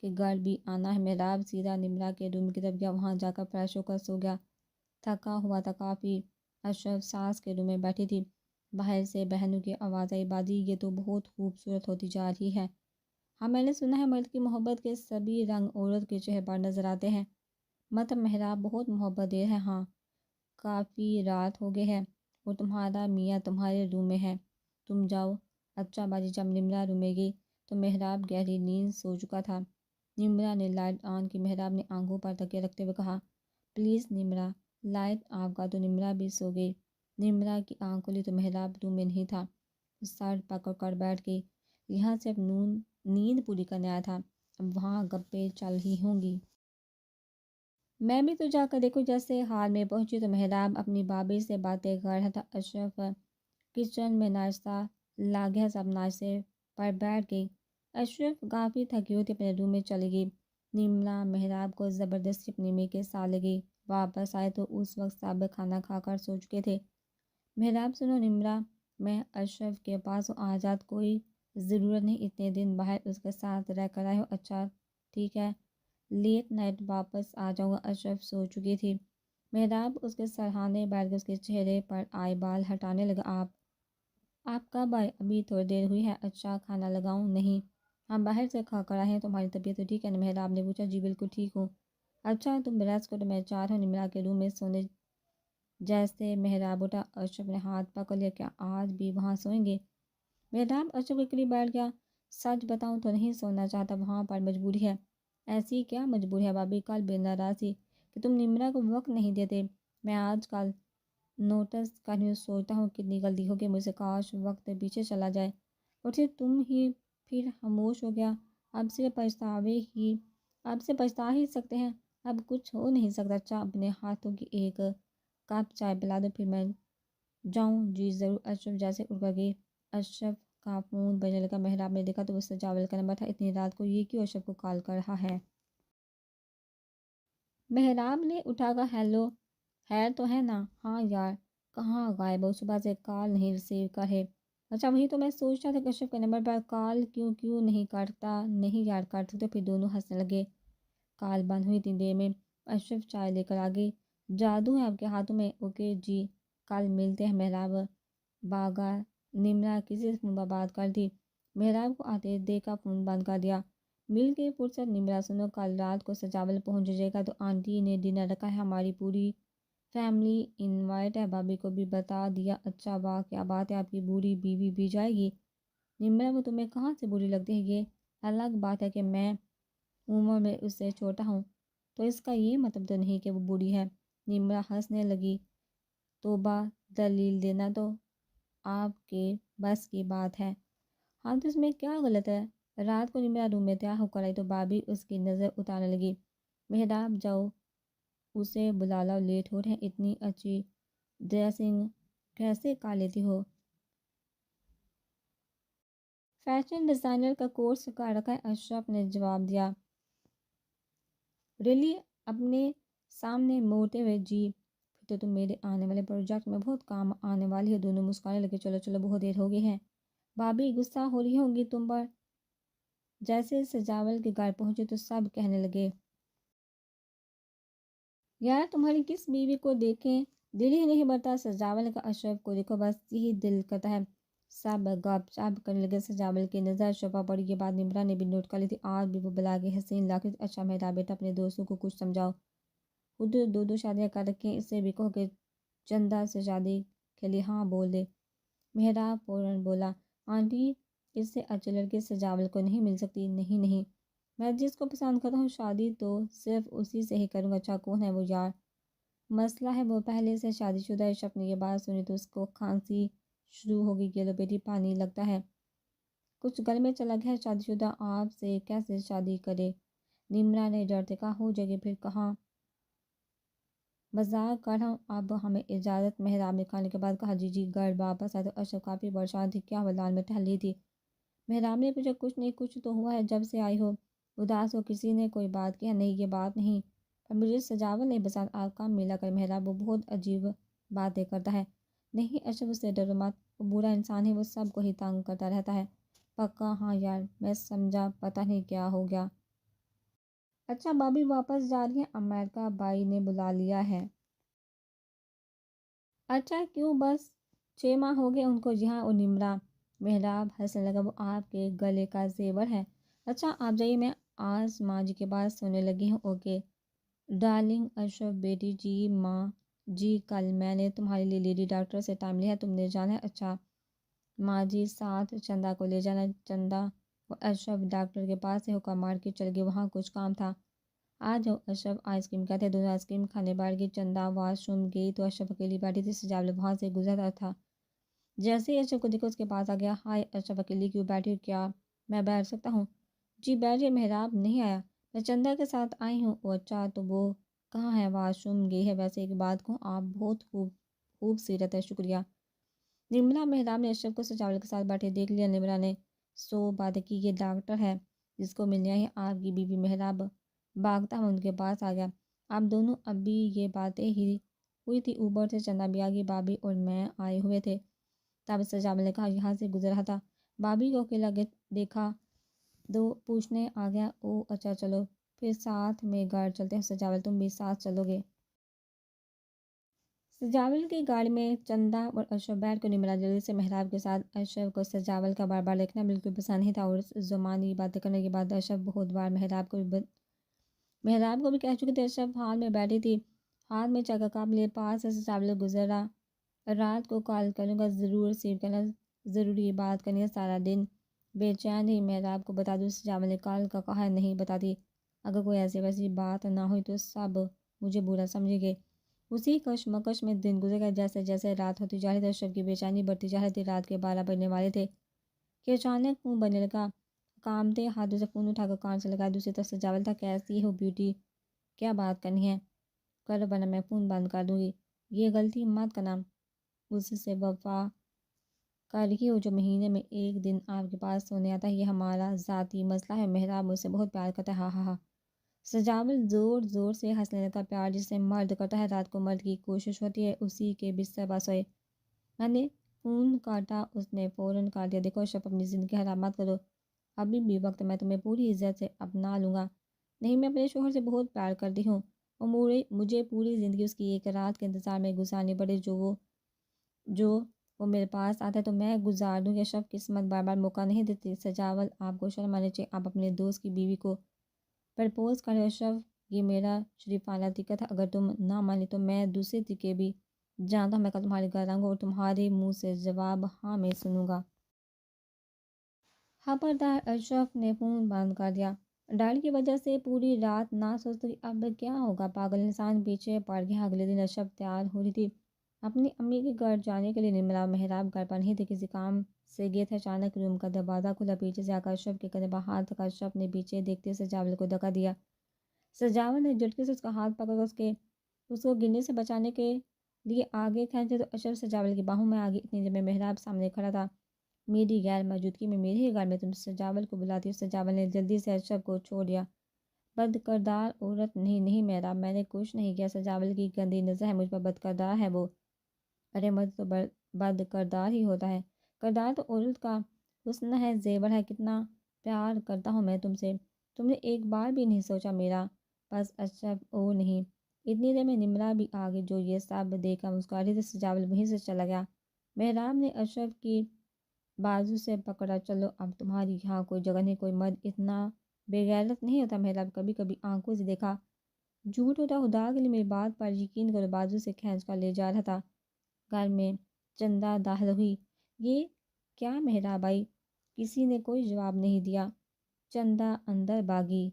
کہ گھر بھی آنا ہے۔ محراب سیدھا نمرا کے روم کی طرف گیا، وہاں جا کر فریش ہو کر سو گیا، تھکا ہوا تھا کافی۔ اشرف ساس کے روم میں بیٹھی تھی، باہر سے بہنوں کی آواز آئی بادی یہ تو بہت خوبصورت ہوتی جا رہی ہے۔ ہاں میں نے سنا ہے مرد کی محبت کے سبھی رنگ عورت کے چہرے پر نظر آتے ہیں۔ مطلب محراب بہت محبت دے ہے؟ ہاں کافی رات ہو گئے ہے اور تمہارا میاں تمہارے روم میں ہے، تم جاؤ۔ اچھا باجی۔ جب نمرا روم میں گئی تو محراب گہری نیند سو چکا تھا۔ نمرا نے لائٹ آن کی۔ محراب نے آنکھوں پر تکیہ رکھتے ہوئے کہا پلیز نمرا لائٹ آف کر دو۔ نمرا بھی سو گئی۔ نمرا کی آنکھ کھلی تو محراب روم میں نہیں تھا، سر پکڑ کر بیٹھ گئی۔ یہاں صرف نیند پوری کرنے آیا تھا، اب وہاں گپیں چل رہی ہوں گی۔ میں بھی تو جا کر دیکھوں۔ جیسے ہال میں پہنچی تو محراب اپنی بھابھی سے باتیں کر رہا تھا۔ اشرف کچن میں ناشتہ لا گیا، سب ناشتے پر بیٹھ گئی۔ اشرف کافی تھکی ہوئی اپنے روم میں چلی گئی۔ نمرا محراب کو زبردستی اپنی میاں کے ساتھ لے گئی۔ واپس آئے تو اس وقت سب کھانا کھا کر سو چکے تھے۔ محراب سنو نمرا، میں اشرف کے پاس ہوں، آج کوئی ضرورت نہیں، اتنے دن باہر اس کے ساتھ رہ کر آئے ہو۔ اچھا ٹھیک ہے، لیٹ نائٹ واپس آ جاؤں گا۔ اشرف سو چکی تھی۔ محراب اس کے سرہانے بیٹھ کے اس کے چہرے پر آئے بال ہٹانے لگا۔ آپ کب آئے؟ ابھی تھوڑی دیر ہوئی ہے۔ اچھا کھانا لگاؤں؟ نہیں، ہم باہر سے کھا کر آئے ہیں۔ تمہاری طبیعت تو ٹھیک ہے؟ محراب نے پوچھا۔ جی بالکل ٹھیک ہوں۔ اچھا تم ریسٹ کرو، میں چاہ رہا ہوں نمرا کے روم میں سونے۔ جیسے محراب اٹھا اشرف نے ہاتھ پکڑ لیا، کیا آج بھی وہاں سوئیں گے؟ محراب اشرف کے قریب بیٹھ گیا۔ سچ بتاؤں تو نہیں سونا چاہتا، وہاں پر مجبوری ہے۔ ایسی کیا مجبوری ہے؟ بھابھی کل بے ناراض تھی کہ تم نمرا کو وقت نہیں دیتے۔ میں آج کل نوٹس کرنی ہوں، سوچتا ہوں کتنی غلطی ہو گئی مجھ سے، کاش وقت پیچھے چلا جائے اور تم ہی پھر خاموش ہو گیا۔ اب سے پچھتا ہی سکتے ہیں، اب کچھ ہو نہیں سکتا۔ اچھا اپنے ہاتھوں کی ایک کپ چائے پلا دو، پھر میں جاؤں؟ جی ضرور۔ اشرف جیسے اٹھ کر گئی۔ اشرف کا فون بجنے لگا۔ محراب نے دیکھا تو وہ سجاول کا نمبر تھا۔ اتنی رات کو یہ کیوں اشرف کو کال کر رہا ہے؟ محراب نے اٹھا کر ہیلو، خیر تو ہے نا؟ ہاں یار کہاں غائب ہو، صبح سے کال نہیں ریسیو کرے۔ اچھا وہی تو میں سوچتا تھا کہ اشرف کے نمبر پر کال کیوں نہیں کرتا۔ نہیں یار کرتے تو پھر دونوں ہنسنے لگے۔ کال بند ہوئی اتنی دیر میں اشرف چائے لے کر آ گئی۔ جادو ہے آپ کے ہاتھوں میں۔ اوکے جی کل ملتے ہیں۔ محراب باغا نمرا کسی سے فون پر بات کر دی۔ محراب کو آتے دیکھا فون بند کر دیا۔ مل کے فرصت نمرا سنو، کل رات کو سجاول پہنچ جائے گا تو آنٹی نے ڈنر رکھا ہے، ہماری پوری فیملی انوائٹ ہے، بھابھی کو بھی بتا دیا۔ اچھا واہ کیا بات ہے، آپ کی بوڑھی بیوی بھی جائے گی؟ نمرا وہ تمہیں کہاں سے بری لگتی ہے؟ یہ الگ بات ہے کہ میں عمر میں اس سے چھوٹا ہوں، تو اس کا یہ مطلب تو نہیں کہ وہ بوڑھی ہے۔ نمرا ہنسنے لگی۔ توبہ دلیل دینا تو آپ کے بس کی بات ہے۔ ہاں تو اس میں کیا غلط ہے؟ رات کو نمرا روم میں تیار ہو کر آئی تو بھابھی اس کی نظر اتارنے لگی۔ محراب جاؤ اسے بلا لاؤ، لیٹ ہو رہے ہیں۔ اتنی اچھی ڈریسنگ کیسے کر لیتی ہو؟ فیشن ڈیزائنر کا کورس کر رکھا ہے، اشرف نے جواب دیا۔ ریلی؟ اپنے سامنے موڑتے ہوئے جی، پھر تو تم میرے آنے والے پروجیکٹ میں بہت کام آنے والی ہے۔ دونوں مسکرانے لگے۔ چلو چلو بہت دیر ہو گئی ہے، بھابھی غصہ ہو رہی ہوں گی تم پر۔ جیسے سجاول کے گھر پہنچے تو سب کہنے لگے یار تمہاری کس بیوی کو دیکھیں دل ہی نہیں بھرتا۔ سجاول کا اشرف کو دیکھو بس یہی دل کرتا ہے سب گپ شپ کرنے لگے۔ سجاول کی نظر شفا پڑی۔ یہ بات نمرا نے بھی نوٹ کر لی تھی۔ آج بھی وہ بلا کے حسین لاکھ اچھا میرا بیٹا اپنے دوستوں کو کچھ سمجھاؤ، خود دو شادیاں کر رکھی ہیں، اس سے بھی کہو کہ چندہ سے شادی کے لیے ہاں بول دے۔ محراب فوراً بولا، آنٹی اس سے اچھے لڑکے سجاول کو نہیں مل سکتی۔ نہیں نہیں، میں جس کو پسند کرتا ہوں شادی تو صرف اسی سے ہی کروں گا۔ اچھا کون ہے وہ یار؟ مسئلہ ہے وہ پہلے سے شادی شدہ ہے۔ شب نے یہ بات سنی تو اس کو کھانسی شروع ہو گئی۔ یہ لو بیٹی پانی، لگتا ہے کچھ گل میں چلا گیا ہے۔ شادی شدہ آپ سے کیسے شادی کرے؟ نمرا نے ڈرتے کہا، ہو جائے گی۔ پھر کہاں مذاق کر رہا ہوں، اب ہمیں اجازت؟ محراب نے کھانے کے بعد کہا، جی جی۔ گھر واپس آئے تو اشرف کافی پریشان تھی۔ کیا ہوا؟ لان میں ٹہل رہی تھی۔ محراب نے پوچھا، کچھ نہیں، کچھ تو ہوا ہے جب سے آئی ہو؟ اداس ہو؟ کسی نے کوئی بات کیا؟ نہیں، یہ بات نہیں، پر مجھے سجاول نہیں پسند۔ آپ کام ملا کر محراب، وہ بہت عجیب باتیں کرتا ہے۔ نہیں اشرف، اس سے ڈرو مت، وہ برا انسان ہے، وہ سب کو ہی تنگ کرتا رہتا ہے۔ پکا؟ ہاں یار میں سمجھا، پتہ نہیں کیا ہو گیا۔ اچھا بھابھی واپس جا رہی ہیں؟ امریکہ بھائی نے بلا لیا ہے۔ اچھا کیوں؟ بس 6 ماہ ہو گئے ان کو یہاں۔ اور نمرا؟ محراب ہنسنے لگا، وہ آپ کے گلے کا زیور ہے۔ اچھا آپ جائیے، میں آج ماں جی کے بعد سونے لگی ہوں۔ Okay darling. اشرف بیٹی، جی ماں جی، کل میں نے تمہارے لیے لیڈی ڈاکٹر سے ٹائم لیا ہے، تم نے جانا ہے؟ اچھا ماں جی، ساتھ چندہ کو لے جانا۔ چندہ؟ وہ اشرف ڈاکٹر کے پاس سے ہوکر مارکیٹ چل گئی، وہاں کچھ کام تھا۔ آ جاؤ اشرف آئس کریم کہتے دونوں آئس کریم کھانے بیٹھ گئی۔ چندہ واش روم گئی تو اشرف اکیلی بیٹھی تھی۔ سجاول وہاں سے گزر رہا تھا، جیسے ہی اشرف کو دیکھا اس کے پاس آ گیا۔ ہائے اشرف، اکیلی کیوں بیٹھی ہو؟ کیا میں بیٹھ سکتا ہوں؟ جی بیٹھیے۔ محراب نہیں آیا؟ میں چندہ کے ساتھ آئی ہوں۔ او اچھا، تو وہ کہاں ہے؟ واش روم گئی ہے۔ ویسے ایک بات کہوں، آپ بہت خوبصورت ہے۔ شکریہ۔ نمرا۔ محراب نے اشرف کو سجاول کے ساتھ بیٹھے دیکھ لیا۔ نمرا نے 100 باتیں کی، یہ ڈاکٹر ہے جس کو ملنے آئی آپ کی بیوی۔ محراب بھاگتا ہوں ان کے پاس آ گیا۔ آپ دونوں ابھی یہ باتیں ہی ہوئی تھی، اوپر سے چندہ بھی آ گئی، بھابھی اور میں آئے ہوئے تھے۔ تب سجاول نے کہا، یہاں سے گزر رہا تھا، بھابھی کو اکیلا دیکھا تو پوچھنے آ گیا۔ او اچھا چلو پھر ساتھ میں گھر چلتے ہیں۔ سجاول تم بھی ساتھ چلو گے؟ سجاول کی گاڑی میں چندہ اور اشرف بیٹھ کر نمرا جلدی سے محراب کے ساتھ۔ اشرف کو سجاول کا بار بار دیکھنا بالکل پسند نہیں تھا اور زمانی باتیں کرنے کی بات اشرف بہت بار محراب کو بھی کہہ چکی تھی۔ اشرف حال میں بیٹھی تھی، ہاتھ میں چائے کا کپ لیے پاس سے سجاول گزرا۔ رات کو کال کروں گا، ضرور ریسیو کرنا، ضروری بات کرنی ہے، سارا دن بے چین ہی۔ محراب کو بتا دوں سجاول نے کال کا کہا ہے؟ نہیں بتاتی، اگر کوئی ایسی ویسی بات نہ ہوئی تو سب مجھے برا سمجھے گے۔ اسی کشمکش میں دن گزر گیا۔ جیسے جیسے رات ہوتی جا رہی تھی اشرف کی بے چینی بڑھتی جا رہی تھی۔ رات کے 12 بجنے والے تھے کہ اچانک فون بجنے لگا۔ کامتے ہاتھوں سے فون اٹھا کر کان سے لگایا۔ دوسری طرف سجاول تھا، کیسی ہو بیٹی، کیا بات کرنی ہے؟ کرو ورنہ میں فون بند کر دوں گی۔ یہ غلطی مت کرنا، اس سے وفا کر رہی ہو جو مہینے میں ایک دن آپ کے پاس سونے آتا ہے، یہ ہمارا ذاتی مسئلہ ہے۔ محراب مجھ سے بہت پیار کرتا ہے۔ ہاں ہاں ہاں۔ سجاول زور زور سے ہنسنے لگا۔ پیار جسے مرد کرتا ہے، رات کو مرد کی کوشش ہوتی ہے اسی کے بستر پر سوئے۔ میں نے فون کاٹا، اس نے فوراً کاٹ دیا۔ دیکھو اشرف، اپنی زندگی حرام مت کرو، ابھی بھی وقت، میں تمہیں پوری عزت سے اپنا لوں گا۔ نہیں، میں اپنے شوہر سے بہت پیار کرتی ہوں اور مجھے پوری زندگی اس کی ایک رات کے انتظار میں گزارنی پڑے، جو وہ میرے پاس آتا ہے تو میں گزار دوں گی۔ اشرف، قسمت بار بار موقع نہیں دیتی۔ سجاول، آپ کو شرم آنی چاہیے، آپ اپنے دوست کی بیوی کو پرپوز کر رہے ہو۔ اشرف، یہ میرا شریفانہ طریقہ تھا، اگر تم نہ مانی تو میں دوسرے طریقے بھی جانتا ہوں۔ میں کل تمہارے گھر آؤں گا اور تمہارے منہ سے جواب ہاں میں سنوں گا۔ خبردار۔ اشرف نے فون بند کر دیا۔ ڈر کی وجہ سے پوری رات نہ سوچتی اب کیا ہوگا، پاگل انسان پیچھے پڑ گیا۔ اگلے دن اشرف تیار ہو رہی تھی اپنی امی کے گھر جانے کے لیے۔ نمرا محراب گھر پر نہیں تھے، کسی کام سے گئے تھے۔ اچانک روم کا دروازہ کھلا، پیچھے سے آ کر اشرف کے کندھے پر ہاتھ رکھا۔ اشرف نے پیچھے دیکھتے سجاول کو دھکا دیا۔ سجاول نے جھٹکے سے اس کا ہاتھ پکڑ کر اس کو گرنے سے بچانے کے لیے آگے کھینچے تو اشرف سجاول کی باہوں میں آ گئی۔ اتنی دیر میں محراب سامنے کھڑا تھا۔ میری غیر موجودگی میں میرے ہی گھر میں تم سجاول کو بلاتی ہو؟ سجاول نے جلدی سے اشرف کو چھوڑ دیا۔ بد کردار عورت! نہیں نہیں محراب، میں نے کچھ نہیں کیا، سجاول کی گندی نظر ہے مجھ پر، بد کردار ہے وہ۔ ارے مرد تو بد کردار ہی ہوتا ہے، کردار تو عورت کا حسن ہے، زیور ہے۔ کتنا پیار کرتا ہوں میں تم سے، تم نے ایک بار بھی نہیں سوچا میرا؟ بس اشرف، او نہیں۔ اتنی دیر میں نمرا بھی آ گئی جو یہ سب دیکھ کر مسکرا رہی تھی۔ سجاول وہیں سے چلا گیا۔ محراب نے اشرف کی بازو سے پکڑا، چلو اب تمہاری یہاں کوئی جگہ نہیں، کوئی مرد اتنا بےغیرت نہیں ہوتا۔ محراب کبھی کبھی آنکھوں سے دیکھا جھوٹ ہوتا، خدا کے لیے میری بات پر یقین کرو۔ بازو سے کھینچ کر لے جا رہا تھا۔ گھر میں چندہ داخل ہوئی۔ یہ کیا محراب آئی؟ کسی نے کوئی جواب نہیں دیا۔ چندہ اندر بھاگی۔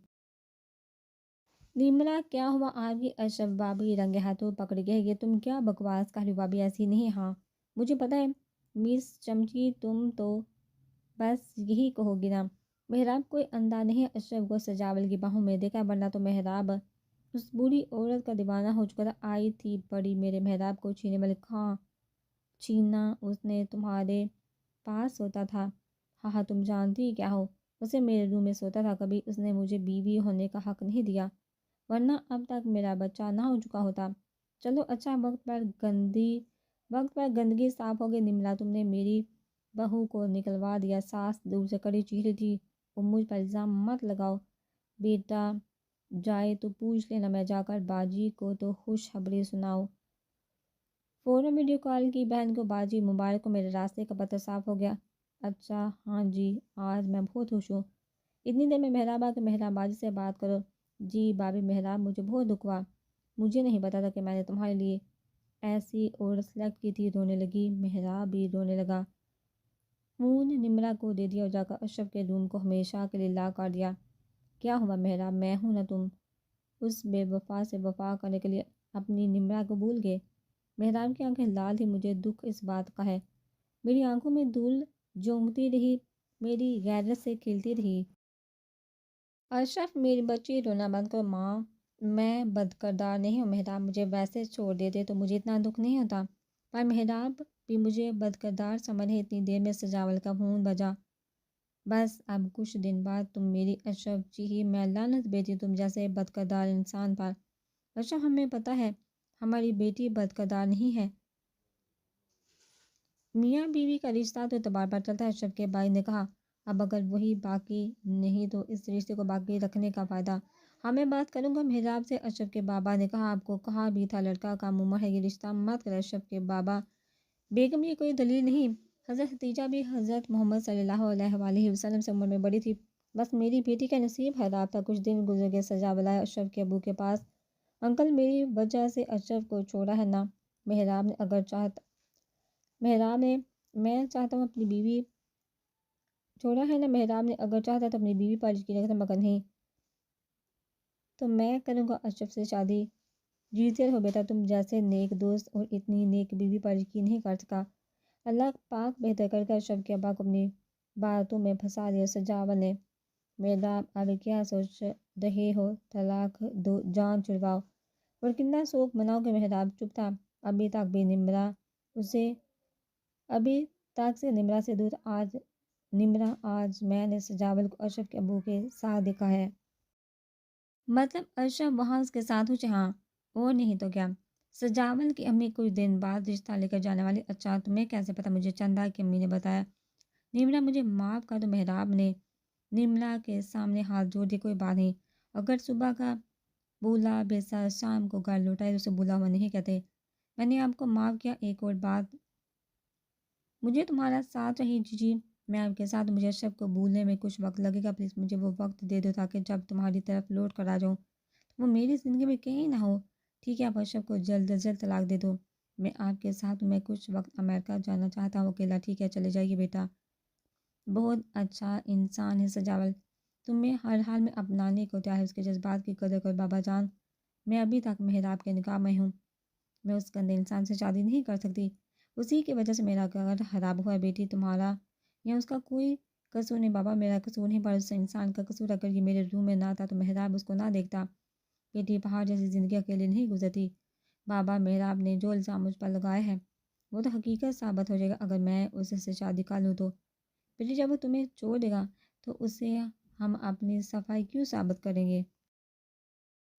نمرا کیا ہوا آپ کی؟ اشرف بابی رنگے ہاتھوں پکڑ گئے۔ یہ تم کیا بکواس کر رہی ہو بابی؟ ایسی نہیں۔ ہاں مجھے پتہ ہے مس چمچی، تم تو بس یہی کہو گی نا۔ محراب کوئی اندھا نہیں اشرف کو سجاول کی باہوں میں دیکھا، ورنہ تو محراب اس بوڑھی عورت کا دیوانہ ہو چکا تھا۔ آئی تھی بڑی میرے محراب کو چھینے والے۔ کہاں چھینا؟ اس نے تمہارے پاس سوتا تھا۔ ہاں ہاں، تم جانتی کیا ہو؟ اسے میرے روم میں سوتا تھا۔ کبھی اس نے مجھے بیوی ہونے کا حق نہیں دیا، ورنہ اب تک میرا بچہ نہ ہو چکا ہوتا۔ چلو اچھا، وقت پر گندگی صاف ہو گئی۔ نمرا تم نے میری بہو کو نکلوا دیا۔ ساس دور سے کڑی چیخ رہی تھی۔ مجھ پر الزام مت لگاؤ بیٹا، جائے تو پوچھ لینا، میں جا کر باجی کو تو خوشخبری سناؤ۔ فوراً ویڈیو کال کی بہن کو۔ باجی مبارک ہو، میرے راستے کا پتہ صاف ہو گیا۔ اچھا ہاں جی، آج میں بہت خوش ہوں۔ اتنی دیر میں محراب آ کے محراب باجی سے بات کرو۔ جی بابی محراب، مجھے بہت دکھ ہوا، مجھے نہیں پتا تھا کہ میں نے تمہارے لیے ایسی عورت سلیکٹ کی تھی۔ رونے لگی۔ محراب بھی رونے لگا۔ فون نمرا کو دے دیا اور جا کر اشرف کے روم کو ہمیشہ کے لیے لاک کر دیا۔ کیا ہوا محراب؟ میں ہوں نا، تم اس بے وفا سے وفا کرنے کے لیے اپنی نمرا کو بھول گئے؟ محراب کی آنکھیں لال تھی۔ مجھے دکھ اس بات کا ہے۔ میری آنکھوں میں دھول جھونکتی رہی، میری غیرت سے کھلتی رہی۔ اشرف میری بچی، رونا بند کرو۔ ماں میں بد کردار نہیں ہوں محراب، مجھے ویسے چھوڑ دیتے تو مجھے اتنا دکھ نہیں ہوتا، پر محراب بھی مجھے بد کردار سمجھ رہے۔ اتنی دیر میں سجاول کا فون بجا۔ بس اب کچھ دن بعد تم میری اشرف جی ہی میں لعنت بھیجی تم جیسے بد کردار انسان پر۔ اشرف ہمیں پتہ ہے ہماری بیٹی بد کردار نہیں ہے۔ میاں بیوی کا رشتہ تو اعتبار پر چلتا ہے، اشرف کے بھائی نے کہا۔ اب اگر وہی باقی نہیں تو اس رشتے کو باقی رکھنے کا فائدہ؟ ہاں میں بات کروں گا محراب سے، اشرف کے بابا نے کہا۔ آپ کو کہا بھی تھا لڑکا کم عمر ہے، یہ رشتہ مت کرے۔ اشرف کے بابا، بیگم یہ کوئی دلیل نہیں، حضرت ختیجہ بھی حضرت محمد صلی اللہ علیہ وآلہ وسلم سے عمر میں بڑی تھی، بس میری بیٹی کا نصیب خراب تھا۔ کچھ دن گزر گئے، سجاول آیا اشرف کے ابو کے پاس۔ انکل میری وجہ سے اشرف کو چھوڑا ہے نا؟ محراب نے میں چاہتا ہوں اپنی بیوی چھوڑا ہے نا؟ محراب نے اگر چاہتا تو اپنی بیوی پر یقین رکھتا، مگر نہیں تو میں کروں گا اشرف سے شادی۔ جیتے رہو بیٹا، تم جیسے نیک دوست اور اتنی نیک بیوی پر یقین نہیں کر سکا۔ اللہ پاک بہتر کر کے اشرف کے ابا کو اپنی باتوں میں پھنسا دیا۔ سجاول نے، محراب اب کیا سوچ رہے ہو؟ طلاق دو، جان چھڑواؤ اور کتنا شوق مناؤ گے؟ محراب چپ تھا۔ ابھی تک سے نمرا سے دور۔ آج میں نے سجاول کو اشرف کے ابو کے ساتھ دیکھا ہے۔ مطلب اشرف وہاں اس کے ساتھ ہو؟ ہاں اور نہیں تو کیا۔ سجاول کی امی کچھ دن بعد رشتہ لے کر جانے والی۔ اچھا تمہیں کیسے پتا؟ مجھے چندہ کی امی نے بتایا۔ نمرا مجھے معاف کر دو۔ محراب نے نمرا کے سامنے ہاتھ جوڑ دیے۔ کوئی بات نہیں، اگر صبح کا بولا بیسا شام کو گھر لوٹائے تو اسے بولا ہوا نہیں کہتے۔ میں نے آپ کو معاف کیا۔ ایک اور بات، مجھے تمہارا ساتھ چاہیے۔ جی میں آپ کے ساتھ، مجھے اشرف کو بھولنے میں کچھ وقت لگے گا، پلیز مجھے وہ وقت دے دو تاکہ جب تمہاری طرف لوٹ کر آ جاؤں وہ میری زندگی میں کہیں نہ ہو۔ ٹھیک ہے، آپ اشرف کو جلد از جلد طلاق دے دو۔ میں آپ کے ساتھ ہوں، میں کچھ وقت امریکہ جانا چاہتا ہوں اکیلا۔ ٹھیک ہے، چلے جائیے بیٹا۔ بہت اچھا انسان ہے سجاول، تمہیں ہر حال میں اپنانے کو تیار ہے، اس کے جذبات کی قدر کرو۔ بابا جان، میں ابھی تک محراب کے نکاح میں ہوں، میں اس گندے انسان سے شادی نہیں کر سکتی، اسی کی وجہ سے میرا گھر خراب ہوا ہے۔ بیٹی تمہارا یا اس کا کوئی قصور نہیں۔ بابا میرا قصور نہیں، پر اس انسان کا قصور۔ اگر یہ میرے روم میں نہ تھا تو محراب اس کو نہ دیکھتا۔ بیٹی پہاڑ جیسی زندگی اکیلے نہیں گزرتی۔ بابا محراب نے جو الزام مجھ پر لگایا ہے وہ تو حقیقت ثابت ہو جائے گا اگر میں اس سے شادی کر لوں تو۔ بیٹی جب وہ تمہیں چھوڑ دے گا تو اسے ہم اپنی صفائی کیوں ثابت کریں گے؟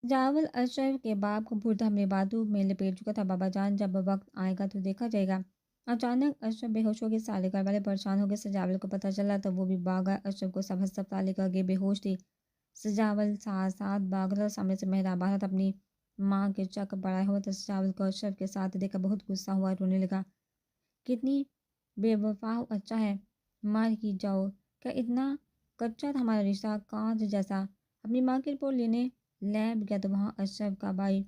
جاول اشرف کے باپ کو پورتا اپنی باتوں میں لپیٹ چکا تھا۔ بابا جان، جب وقت آئے گا تو دیکھا جائے گا۔ اچانک اشرف بے ہوش ہو گئے، سارے گھر والے پریشان ہو گئے۔ سجاول کو پتہ چلا تو وہ بھی بھاگا۔ اشرف کو سب ہسپتال لے کر گئے، بے ہوش تھی۔ سجاول ساتھ بھاگ رہا، سامنے سے محراب آ رہا تھا اپنی ماں کے چک پڑا ہوا تھا۔ سجاول کو اشرف کے ساتھ دیکھا بہت غصہ ہوا، رونے لگا۔ کتنی بے وفا ہو، اچھا ہے مار کی جاؤ، کیا اتنا کچا تھا ہمارا رشتہ، کانچ جیسا؟ اپنی ماں کی رپورٹ لینے لیب گیا تو وہاں اشرف کا بھائی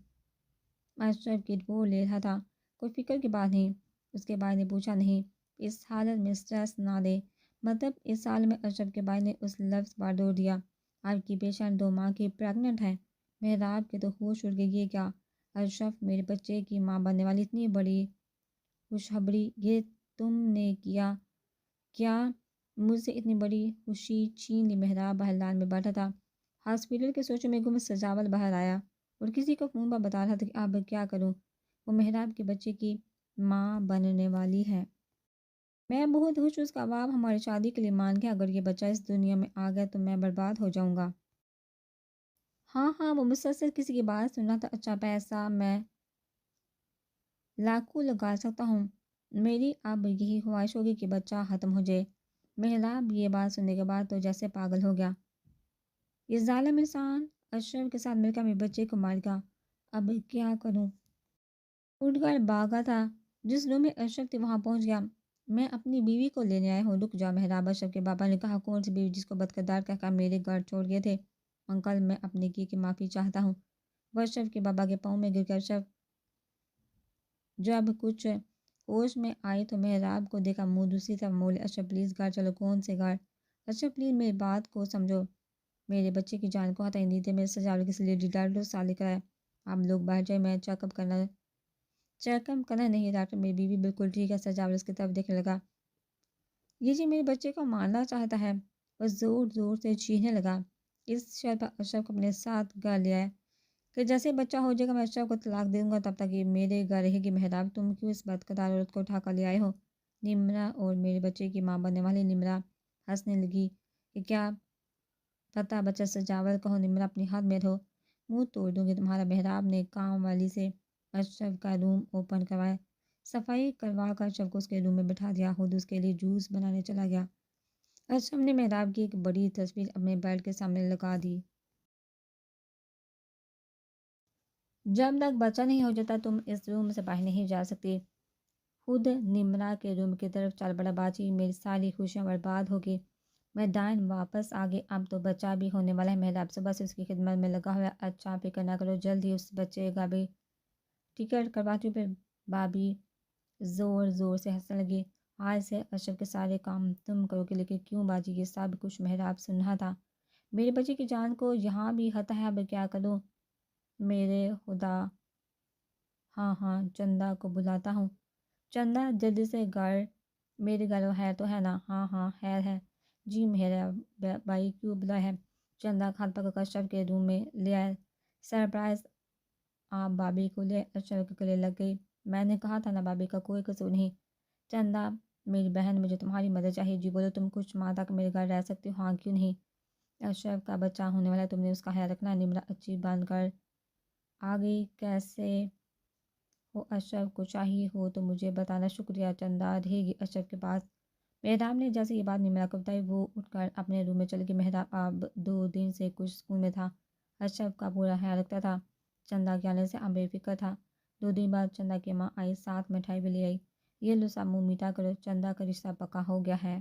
اشرف کی رپورٹ لے رہا تھا۔ کوئی فکر کی بات نہیں؟ اس کے بھائی نے پوچھا۔ نہیں، اس حالت میں اسٹریس نہ دے۔ مطلب اس سال میں اشرف کے بھائی نے اس لفظ پر دور دیا۔ آپ کی پیشنٹ 2 ماہ کی پریگننٹ ہے۔ محراب کے تو ہوش اڑ گئی۔ یہ کیا اشرف، میرے بچے کی ماں بننے والی اتنی بڑی خوشخبری یہ تم نے کیا مجھ سے اتنی بڑی خوشی چھین لی؟ محراب بحران میں بیٹھا تھا، ہاسپٹل کے سوچوں میں گم۔ سجاول باہر آیا اور کسی کو فون پر بتا رہا تھا کہ اب کیا کروں، وہ محراب کے بچے کی ماں بننے والی ہے۔ میں بہت خوش ہوں، اس کا باپ ہماری شادی کے لیے مان گیا۔ اگر یہ بچہ اس دنیا میں آ گیا تو میں برباد ہو جاؤں گا۔ ہاں ہاں، وہ مسلسل کسی کی بات سن رہا تھا۔ اچھا، پیسہ میں لاکھوں لگا سکتا ہوں، میری اب یہی خواہش ہوگی کہ بچہ ختم ہو جائے۔ محراب یہ بات سننے کے بعد تو جیسے پاگل ہو گیا۔ یہ ظالم انسان اشرف کے ساتھ مل کر میرے بچے کو مار گیا، اب کیا کروں؟ اٹھ کر بھاگا تھا، جس روم میں اشرف تھے وہاں پہنچ گیا۔ میں اپنی بیوی کو لینے آیا ہوں۔ رک جا محراب، اشرف کے بابا نے کہا۔ کون سی بیوی؟ جس کو بدکردار کہہ کر میرے گھر چھوڑ گئے تھے؟ انکل، میں اپنے کی معافی چاہتا ہوں۔ وہ اشرف کے بابا کے پاؤں میں گر گیا۔ اشرف جب کچھ ہوش میں آئی تو محراب کو دیکھا، منہ دوسری طرف موڑے۔ اشرف پلیز گھر چلو۔ کون سے گھر؟ اشرف پلیز میری بات کو سمجھو، میرے بچے کی جان کو خطرہ نہیں تھے۔ میرے سجاول کس لیے ڈاکٹر سال لے کر آئے؟ آپ لوگ باہر جائیں، میں چیک اپ کرنا نہیں ڈاکٹر، میری بیوی بالکل ٹھیک ہے۔ سجاول اس کی طرف دیکھنے لگا۔ یہ جی میرے بچے کو مارنا چاہتا ہے، وہ زور زور سے چیخنے لگا۔ اس شرط پر اشرف کو اپنے ساتھ گھر لے آئے کہ جیسے بچہ ہو جائے گا میں اشرف کو طلاق دے دوں گا، تب تک یہ میرے گھر رہے گی۔ محراب، تم کیوں اس بدکردار عورت کو اٹھا کر لے آئے ہو؟ نمرا اور میرے بچے کی ماں بننے والی نمرا ہنسنے لگی کہ کیا پتہ بچہ سجاول کہو نمرا، اپنی حد میں رہو، منہ توڑ دوں گی تمہارا۔ محراب نے کام والی سے اشرف کا روم اوپن کروایا، صفائی کروا کر اشرف کو اس کے روم میں بٹھا دیا، خود اس کے لیے جوس بنانے چلا گیا۔ اشرف نے محراب کی ایک بڑی تصویر اپنے بیڈ کے سامنے لگا دی۔ جب تک بچہ نہیں ہو جاتا تم اس روم سے باہر نہیں جا سکتی۔ خود نمرا کے روم کی طرف چل پڑا۔ باجی، میری ساری خوشیاں برباد ہوگی۔ میں ڈائن واپس آگئی، اب تو بچہ بھی ہونے والا ہے۔ محراب صبح سے اس کی خدمت میں لگا ہوا ہے۔ اچھا، فکر نہ کرو، جلد ہی اس بچے کا بھی ٹکٹ کرواتی ہوں۔ پھر بابی زور زور سے ہنسنے لگی۔ آج سے اشرف کے سارے کام تم کرو گے۔ لیکن کیوں باجی؟ یہ سب کچھ محراب سن رہا تھا۔ میرے بچے کی جان کو یہاں بھی خطرہ ہے، اب کیا کروں؟ میرے خدا، ہاں ہاں، چندہ کو بلاتا ہوں۔ چندہ، جلدی سے میرے گھر ہے تو ہے نا؟ ہاں ہاں خیر ہے۔ جی میرا بھائی کیوں بلا ہے؟ چندہ ہاتھ پکڑ کر اشرف کے روم میں لے آئے۔ سرپرائز، آپ بابی کو لے اشرف کے گلے لگ گئی۔ میں نے کہا تھا نا بابی کا کوئی قصور نہیں۔ چندہ، میری بہن، مجھے تمہاری مدد چاہیے۔ جی بولو، تم کچھ ماہ تک میرے گھر رہ سکتی ہو؟ ہاں، کیوں نہیں؟ اشرف کا بچہ ہونے والا ہے، تم نے اس کا خیال رکھنا ہے۔ نمرا اچھی بن کر آ گئی۔ کیسے ہو؟ اشرف کو چاہیے ہو تو مجھے بتانا۔ شکریہ، چندہ رہے گی اشرف کے پاس۔ محراب نے جیسے یہ بات نمرا کو بتائی وہ اٹھ کر اپنے روم میں چل گئی۔ محراب اب 2 دن سے کچھ سکون میں تھا، اشرف کا پورا خیال رکھتا تھا، چندہ کے آنے سے اب بے فکر تھا۔ 2 دن بعد چندہ کی ماں آئی، ساتھ مٹھائی بھی لے آئی۔ یہ لو سب منہ میٹھا کرو، چندہ کا رشتہ پکا ہو گیا ہے۔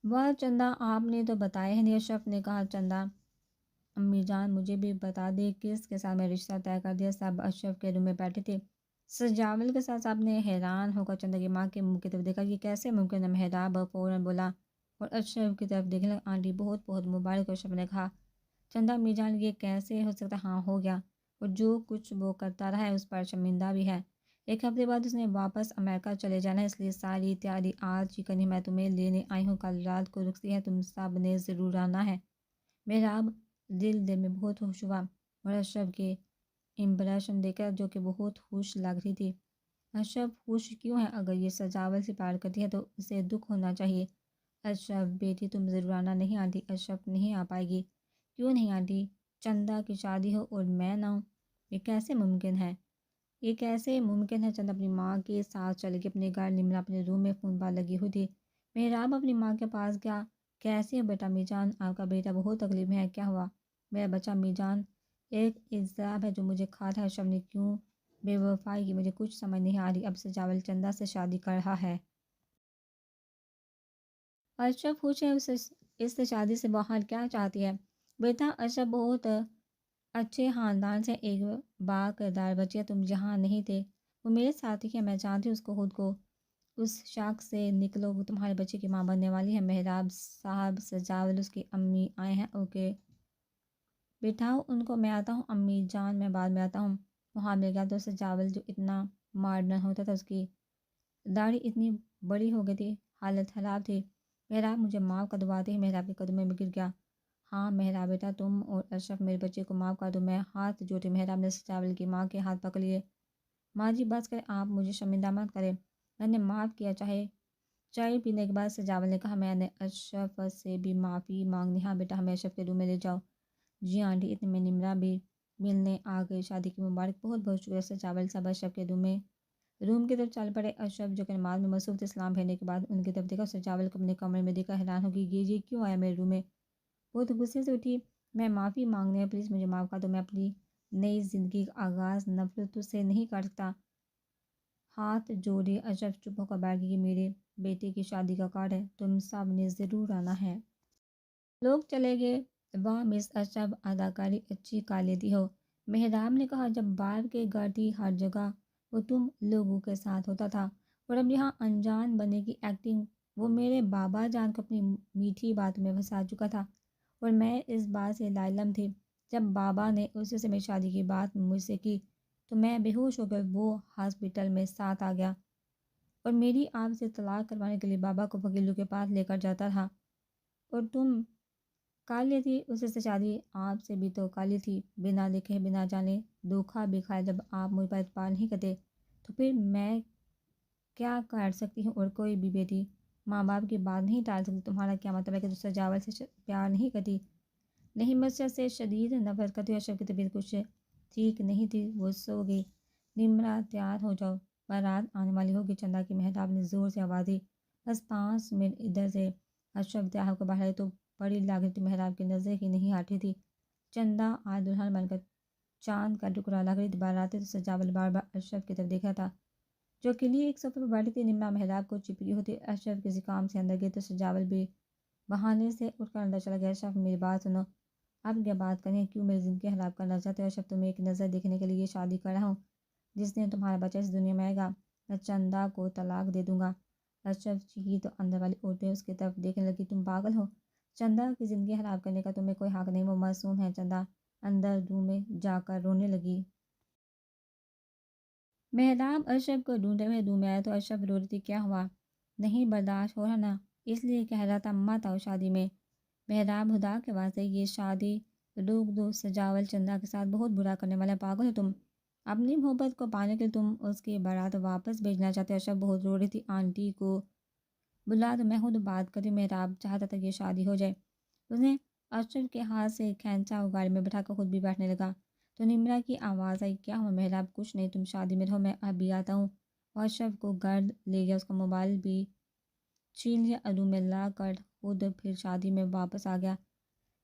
واہ چندہ، آپ نے تو بتایا ہی نہیں۔ اشرف نے کہا، چندہ امی جان مجھے بھی بتا دے کس کے ساتھ میں رشتہ طے کر دیا۔ سب اشرف کے روم میں بیٹھے تھے، سجاول کے ساتھ۔ سب نے حیران ہو کر چندہ کی ماں کے منہ کی طرف دیکھا، یہ کیسے ممکن ہے؟ محراب فوراً بولا اور اشرف کی طرف دیکھنے لگا۔ آنٹی بہت بہت مبارک۔ اشرف نے کہا، چندہ امی جان یہ کیسے ہو سکتا؟ ہاں ہو گیا، اور جو کچھ وہ کرتا رہا ہے اس پر شرمندہ بھی ہے۔ 1 ہفتے بعد اس نے واپس امریکہ چلے جانا ہے، اس لیے ساری تیاری آج ہی کرنی ہے۔ میں تمہیں لینے آئی ہوں، کل رات کو رخصتی ہے، تم سب نے ضرور آنا ہے۔ محراب دل میں بہت خوش ہوا اور اشرف کی امپریشن دیکھ کر جو کہ بہت خوش لگ رہی تھی۔ اشرف خوش کیوں ہے؟ اگر یہ سجاول سے پیار کرتی ہے تو اسے دکھ ہونا چاہیے۔ اشرف بیٹی تم ضرور آنا۔ نہیں آنٹی، اشرف نہیں آ پائے گی۔ کیوں نہیں آنٹی؟ چندہ کی شادی ہو اور میں نہ ہوں، یہ کیسے ممکن ہے؟ یہ کیسے ممکن ہے؟ چندہ اپنی ماں کے ساتھ چلے گی اپنے گھر۔ نمرا اپنے روم میں فون پر لگی ہوئی تھی۔ محراب اپنی ماں کے پاس گیا۔ کیسے ہو بیٹا؟ امی جان آپ کا بیٹا بہت تکلیف میں ہے، کیا ہوا؟ میرا بچہ امی جان ایک اضطراب ہے جو مجھے کھا رہا ہے۔ اشرف نے کیوں بے وفائی کی؟ مجھے کچھ سمجھ نہیں آ رہی۔ اب سجاول چندہ سے شادی کر رہا ہے۔ اشرف خوش ہے اس شادی سے باہر کیا چاہتی ہے؟ بیٹا اشرف بہت اچھے خاندان سے ایک با کردار بچی ہے، تم جہاں نہیں تھے وہ میرے ساتھی ہے، میں چاہتی ہوں اس کو خود کو اس شاخ سے نکلو، وہ تمہارے بچے کی ماں بننے والی ہے۔ محراب صاحب سجاول اس کی امی آئے ہیں، اوکے بٹھاؤ ان کو، میں آتا ہوں امی جان، میں بعد میں آتا ہوں۔ وہاں مل گیا تو سجاول جو اتنا ماڈرن ہوتا تھا، اس کی داڑھی اتنی بڑی ہو گئی تھی، حالت خراب تھی۔ محراب مجھے معاف کر دو، آتے ہی محراب کے قدموں میں گر گیا۔ ہاں محراب بیٹا، تم اور اشرف میرے بچے کو معاف کر دو، میں ہاتھ جوڑے محراب نے سجاول کی ماں کے ہاتھ پکڑ لیے۔ ماں جی بس کریں، آپ مجھے شرمندہ مت کریں، میں نے معاف کیا۔ چائے پینے کے بعد سجاول نے کہا میں نے اشرف سے بھی معافی مانگنی۔ ہاں بیٹا ہمیں اشرف کے روم میں لے جاؤ۔ جی آنٹی، اتنے میں نمرا بھی ملنے آ گئی، شادی کی مبارک، بہت بہت شکریہ۔ سجاول صاحب اشرف کے روم کی طرف چل پڑے۔ اشرف جو کہ نماز میں مصروف تھے، سلام پھیرنے کے بعد ان کی طرف دیکھا، سجاول کو اپنے کمرے میں دیکھا حیران ہو گئی، یہ کیوں آیا میرے روم میں؟ بہت غصے سے اٹھی، میں معافی مانگنے، پلیز مجھے معاف کر دو، میں اپنی نئی زندگی کا آغاز نفرت سے نہیں کر سکتا۔ ہاتھ جوڑے اشرف چپ ہو کر بیٹھ گئی، میرے بیٹے کی شادی کا کارڈ ہے، تم سب نے ضرور آنا ہے۔ لوگ چلے گئے۔ واہ مس اشرف، اداکاری اچھی کر لیتی ہو، محراب نے کہا، جب بار کے گھر تھی ہر جگہ وہ تم لوگوں کے ساتھ ہوتا تھا، اور اب یہاں انجان بننے کی ایکٹنگ۔ وہ میرے بابا جان کو اپنی میٹھی بات میں پھنسا چکا تھا اور میں اس بات سے لاعلم تھی۔ جب بابا نے اسی سے میری شادی کی بات مجھ سے کی تو میں بے ہوش ہو کر وہ ہاسپٹل میں ساتھ آ گیا اور میری آپ سے طلاق کروانے کے لیے بابا کو وکیلوں کے پاس لے کر جاتا رہا، اور تم کالی تھی، اس سے شادی آپ سے بھی تو کالی تھی، بنا دیکھے بنا جانے دھوکا بھی کھایا۔ جب آپ مجھ پر اعتبار نہیں کرتے تو پھر میں کیا کر سکتی ہوں؟ اور کوئی بھی بیٹی ماں باپ کی بات نہیں ٹال سکتی۔ تمہارا کیا مطلب ہے کہ تو سجاول سے پیار نہیں کرتی؟ نہیں، مسجد سے شدید نفرت کرتی۔ اشرف کی طبیعت کچھ ٹھیک نہیں تھی، وہ سو گئی۔ نمرا تیار ہو جاؤ، بارات آنے والی ہوگی، چندا کی محراب نے زور سے آواز دی۔ بس 5 منٹ ادھر سے۔ اشرف تیار ہو کر باہر آئی تو بڑی لگ رہی تھی، محراب کی نظر ہی نہیں ہٹ رہی تھی۔ چندا آج دلہن بن کر چاند کا ٹکڑا لگ رہی تھی، باراتی تو سجاول بار بار اشرف کی طرف دیکھا تھا جو کے لیے ایک صفحے پر بیٹھی تھی۔ نمرا محراب کو چپکی ہوتی، اشرف کسی کام سے اندر گئی تو سجاول بھی بہانے سے اٹھ کر اندر چلا گیا۔ اشرف میری بات سنو، اب کیا بات کریں، کیوں میری زندگی خراب کرنا چاہتے ہو؟ اشرف تمہیں ایک نظر دیکھنے کے لیے شادی کر رہا ہوں، جس دن تمہارا بچہ اس دنیا میں آئے گا میں چندا کو طلاق دے دوں گا۔ اشرف چیخی تو اندر والی عورتیں اس کی طرف دیکھنے لگی، تم پاگل ہو، چندا کی زندگی خراب کرنے کا تمہیں کوئی حق نہیں، وہ معصوم ہے۔ چندا اندر روم میں جا کر رونے لگی۔ محراب اشرف کو ڈھونڈتے ہوئے روم میں آیا تو اشرف رو رہی تھی، کیا ہوا؟ نہیں برداشت ہو رہا نا، اس لیے کہہ رہا تھا مت آؤ شادی میں۔ محراب خدا کے واسطے یہ شادی روک دو، سجاول چندا کے ساتھ بہت برا کرنے والا، پاگل ہو تم، اپنی محبت کو پانے کے لیے تم اس کی بارات واپس بھیجنا چاہتے ہو۔ اشرف بہت رو رہی تھی، آنٹی کو بلا دو، میں خود بات کری۔ محراب چاہتا تھا کہ شادی ہو جائے، اس نے اشرف کے ہاتھ سے کھینچا اور گاڑی میں بٹھا کر خود بھی بیٹھنے لگا تو نمرا کی آواز آئی، کیا ہوا محراب؟ کچھ نہیں، تم شادی میں رہو، میں ابھی آتا ہوں۔ اور اشرف کو گھر لے گیا، اس کا موبائل بھی چھین لیا، روم میں لا کر خود پھر شادی میں واپس آ گیا۔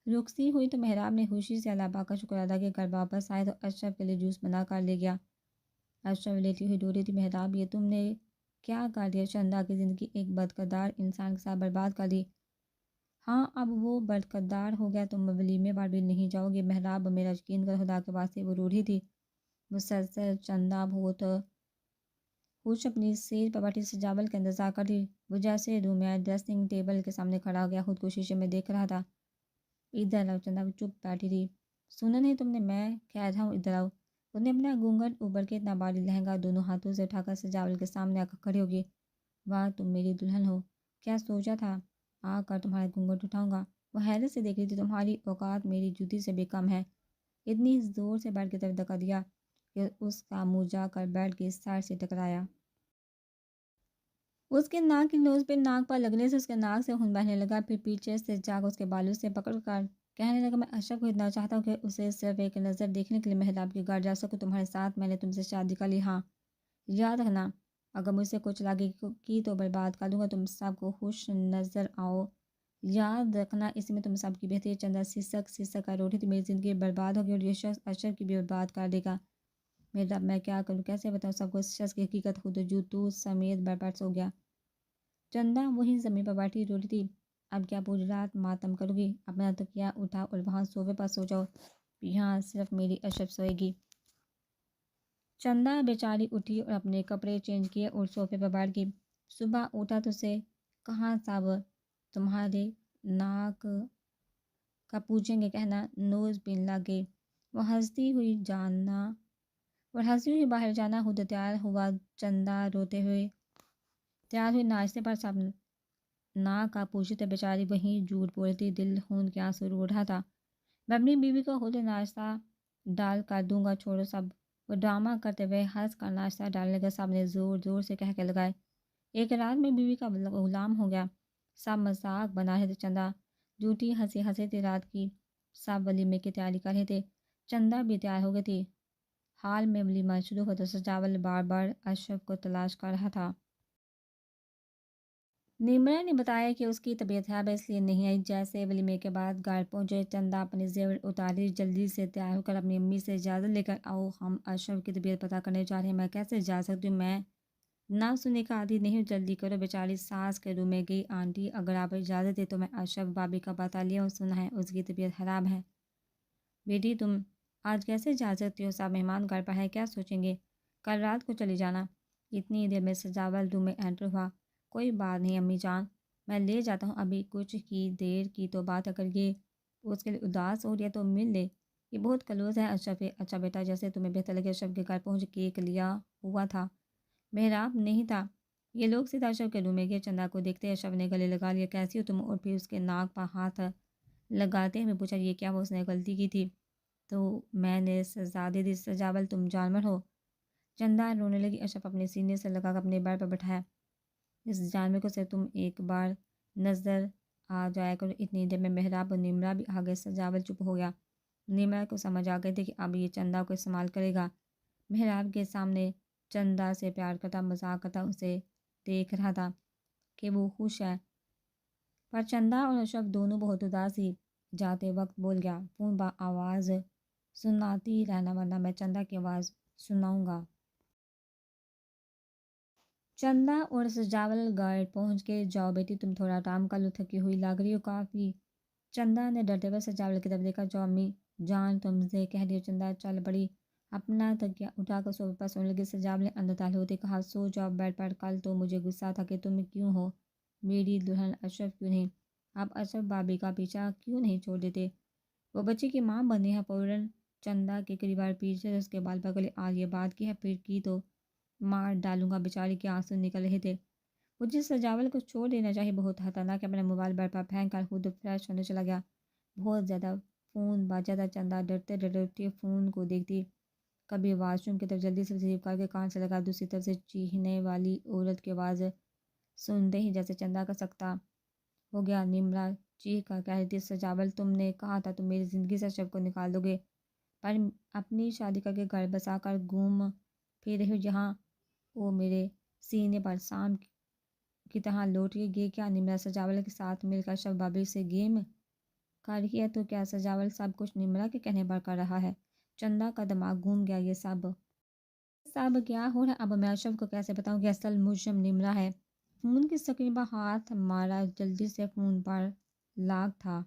رخصتی ہوئی تو محراب نے خوشی سے اللہ پاک کا شکر ادا کیا۔ گھر واپس آئے تو اشرف کے لیے جوس بنا کر لے گیا۔ اشرف لیٹی ہوئی رو رہی تھی، محراب یہ تم نے کیا کر دیا؟ چندا کی زندگی ایک بدکردار انسان کے ساتھ برباد کر دی۔ ہاں اب وہ بدکردار ہو گیا، تم ولیمے پر بھی نہیں جاؤ گے۔ محراب میرا یقین کر خدا کے واسطے، وہ رو رہی تھی مسلسل۔ چندا بہت خوش اپنی سیج پر بیٹھی سجاول کا انتظار کر رہی، وہ جیسے روم میں آئے ڈریسنگ ٹیبل کے سامنے کھڑا ہو گیا، خود کو شیشے میں دیکھ رہا تھا۔ ادھر آؤ، چندا چپ بیٹھی رہی، سنا نہیں تم نے، میں کہہ رہا ہوں ادھر آؤ۔ اس نے اپنا گھونگھٹ اوپر کے اتنا بھاری لہنگا دونوں ہاتھوں سے اٹھا کر سجاول کے سامنے آ کر کھڑی ہوگی۔ واہ تم میری دلہن ہو، کیا سوچا تھا آ کر تمہارے گھونگھٹ اٹھاؤں گا؟ وہ حیرت سے دیکھ رہی تھی، تمہاری اوقات میری جوتی سے بھی کم ہے۔ اتنی زور سے بیٹھ کی طرف دھکا دیا کہ اس کا منہ جا کر بیٹھ کے سر سے ٹکرایا۔ اس کے ناک کی نوز پہ ناک پر لگنے سے اس کے ناک سے خون بہنے لگا، پھر پیچھے سے جا کر اس کے بالوں سے پکڑ کر کہنے لگا، میں اشرف کو اتنا چاہتا ہوں کہ اسے صرف ایک نظر دیکھنے کے لیے محراب کے گھر جا سکوں، تمہارے ساتھ میں نے تم سے شادی کر لی، ہاں یاد رکھنا اگر مجھ سے کچھ لاگے کی تو برباد کر دوں گا، تم سب کو خوش نظر آؤ، یاد رکھنا اس میں تم سب کی بہتری۔ چندا سسک سسک کر رو رہی تھی، میری زندگی برباد ہوگی اور یہ شخص اشرف کی بھی برباد کر دے گا۔ محراب میں کیا کروں، کیسے بتاؤں سب کو؟ اس شخص کی حقیقت خود جوتوں سمیت برپر ہو گیا۔ چندا وہیں زمین پر بیٹھی رو رہی تھی، اب کیا پوری رات ماتم کرو گی؟ اپنا تکیہ اٹھا اور وہاں صوفے پر سو جاؤ، یہاں صرف میری اشرف سوئے گی۔ چندہ بیچاری اٹھی اور اپنے کپڑے چینج کیے اور صوفے پر بیٹھ گئی۔ صبح اٹھا تو سے کہاں صاحب تمہارے ناک کا پوچھیں گے کہنا نوز پن لگے۔ وہ ہنستی ہوئی باہر جانا خود تیار ہوا۔ چندہ روتے ہوئے تیار ہوئی ناشتے پر سب ناک کا پوچھتے، بیچاری وہیں جھوٹ بولتی، دل خون کے آنسو رو رہا تھا۔ میں اپنی بیوی کو خود ناشتہ ڈال کر دوں گا، چھوڑو سب۔ وہ ڈرامہ کرتے ہوئے ہنس کر ناشتہ ڈالنے کا سب نے زور زور سے کہہ کے لگائے۔ ایک رات میں بیوی کا غلام ہو گیا۔ سب مذاق بنا رہے تھے، چندہ جھوٹی ہنسی ہنسی تھی رات کی۔ سب ولیمے کی تیاری کر رہے تھے، چندہ بھی تیار ہو گئی تھی۔ حال میں ولیمہ شروع ہو تو سجاول بار بار اشرف کو تلاش کر رہا تھا۔ نمرا نے بتایا کہ اس کی طبیعت خراب ہے، اس لیے نہیں آئی۔ جیسے ولیمے کے بعد گھر پہنچے، چندہ اپنے زیور اتاری، جلدی سے تیار ہو کر اپنی امی سے اجازت لے کر آؤ ہم اشرف کی طبیعت پتہ کرنے جا رہے ہیں۔ میں کیسے جا سکتی ہوں؟ میں نہ سننے کا عادی نہیں ہوں، جلدی کرو۔ بیچاری ساس کے روم میں گئی۔ آنٹی اگر آپ اجازت دیں تو میں اشرف بابی کا پتہ لے آؤں، سنا ہے اس کی طبیعت خراب ہے۔ بیٹی تم آج کیسے جا سکتی ہو؟ سب مہمان گھر پر ہے، کیا سوچیں گے؟ کل رات کو چلی جانا۔ اتنی دیر میں سجاول روم میں انٹر ہوا۔ کوئی بات نہیں امی جان، میں لے جاتا ہوں، ابھی کچھ کی دیر کی تو بات، اگر یہ اس کے لیے اداس ہو رہی ہے تو مل لے، یہ بہت کلوز ہے اشرف ہے۔ اچھا بیٹا، جیسے تمہیں بہتر لگے۔ اشرف کے گھر پہنچ کیک لیا ہوا تھا، محراب نہیں تھا۔ یہ لوگ سیدھا اشرف کے روم میں گئے۔ چندہ کو دیکھتے اشرف نے گلے لگا لیا، کیسی ہو تم؟ اور پھر اس کے ناک پر ہاتھ لگاتے ہوئے پوچھا، یہ کیا ہوا؟ اس نے غلطی کی تھی تو میں نے سزا دے دی۔ سجاول تم جانور ہو۔ چندہ رونے لگی۔ اشرف اپنے سینے سے لگا کر اپنے بیڈ پر بٹھایا، اس جانور کو صرف تم ایک بار نظر آ جایا کرو۔ اتنی دیر میں محراب اور نمرا بھی آ گئے۔ سجاول چپ ہو گیا۔ نمرا کو سمجھ آ گئی تھی کہ اب یہ چندہ کو استعمال کرے گا۔ محراب کے سامنے چندہ سے پیار کرتا، مذاق کرتا، اسے دیکھ رہا تھا کہ وہ خوش ہے، پر چندہ اور اشرف دونوں بہت اداس ہی جاتے وقت بول گیا، فون با آواز سناتی رہنا ورنہ میں چندہ کی آواز سناؤں گا۔ چندہ اور سجاول گھر پہنچ کے، جاؤ بیٹی تم تھوڑا آرام کر لو، تھکی ہوئی لگ رہی ہو کافی۔ چندہ نے ڈرتے ہوئے سجاول کی طرف دیکھا، جو امی جان تم سے کہہ رہی ہو۔ چندہ چل پڑی، اپنا تکیہ اٹھا کر صوفے پر سونے لگی۔ سجاول نے اندر داخل ہوتے کہا، سو جاؤ بیڈ پر، کل تو مجھے غصہ تھا کہ تم کیوں ہو میری دلہن، اشرف کیوں نہیں؟ آپ اشرف بابی کا پیچھا کیوں نہیں چھوڑ دیتے؟ وہ بچے کی ماں بنی ہے۔ فوراً چندہ کے قریب آئے، پیچھے سے اس کے بال پکڑ لیے، آج یہ بات کی ہے پھر کی تو مار ڈالوں گا۔ بیچاری کے آنسو نکل رہے تھے۔ مجھے سجاول کو چھوڑ دینا چاہیے، بہت خطرناک ہے۔ اپنا موبائل بیڈ پر پھینک کر خود فریش ہونے چلا گیا۔ بہت زیادہ فون بجا تھا۔ چندہ ڈرتے ڈرتے اٹھی، فون کو دیکھتی، کبھی واش روم کی طرف جلدی سے ریسیو کر کے کان سے لگا، دوسری طرف سے چیخنے والی عورت کی آواز سنتے ہی جیسے چندہ کا سکتہ ہو گیا۔ نمرا چیخ کر کہہ رہی تھی، سجاول تم نے کہا تھا تم میری زندگی سے اشرف کو نکال دو گے، پر اپنی شادی کر کے گھر بسا کر گھوم پھر رہے ہو جہاں وہ میرے سینے پر سام کی طرح لوٹ گئی کیا؟ نمرا سجاول کے ساتھ مل کر اشرف بابی سے گیم کر رہی ہے تو کیا؟ سجاول سب کچھ نمرا کے کہنے پر کر رہا ہے۔ چندہ کا دماغ گھوم گیا، یہ سب کیا ہو رہا ہے؟ اب میں اشرف کو کیسے بتاؤں کہ اصل مجرم نمرا ہے؟ فون کی اسکرین پر ہاتھ مارا، جلدی سے فون پر لاک تھا۔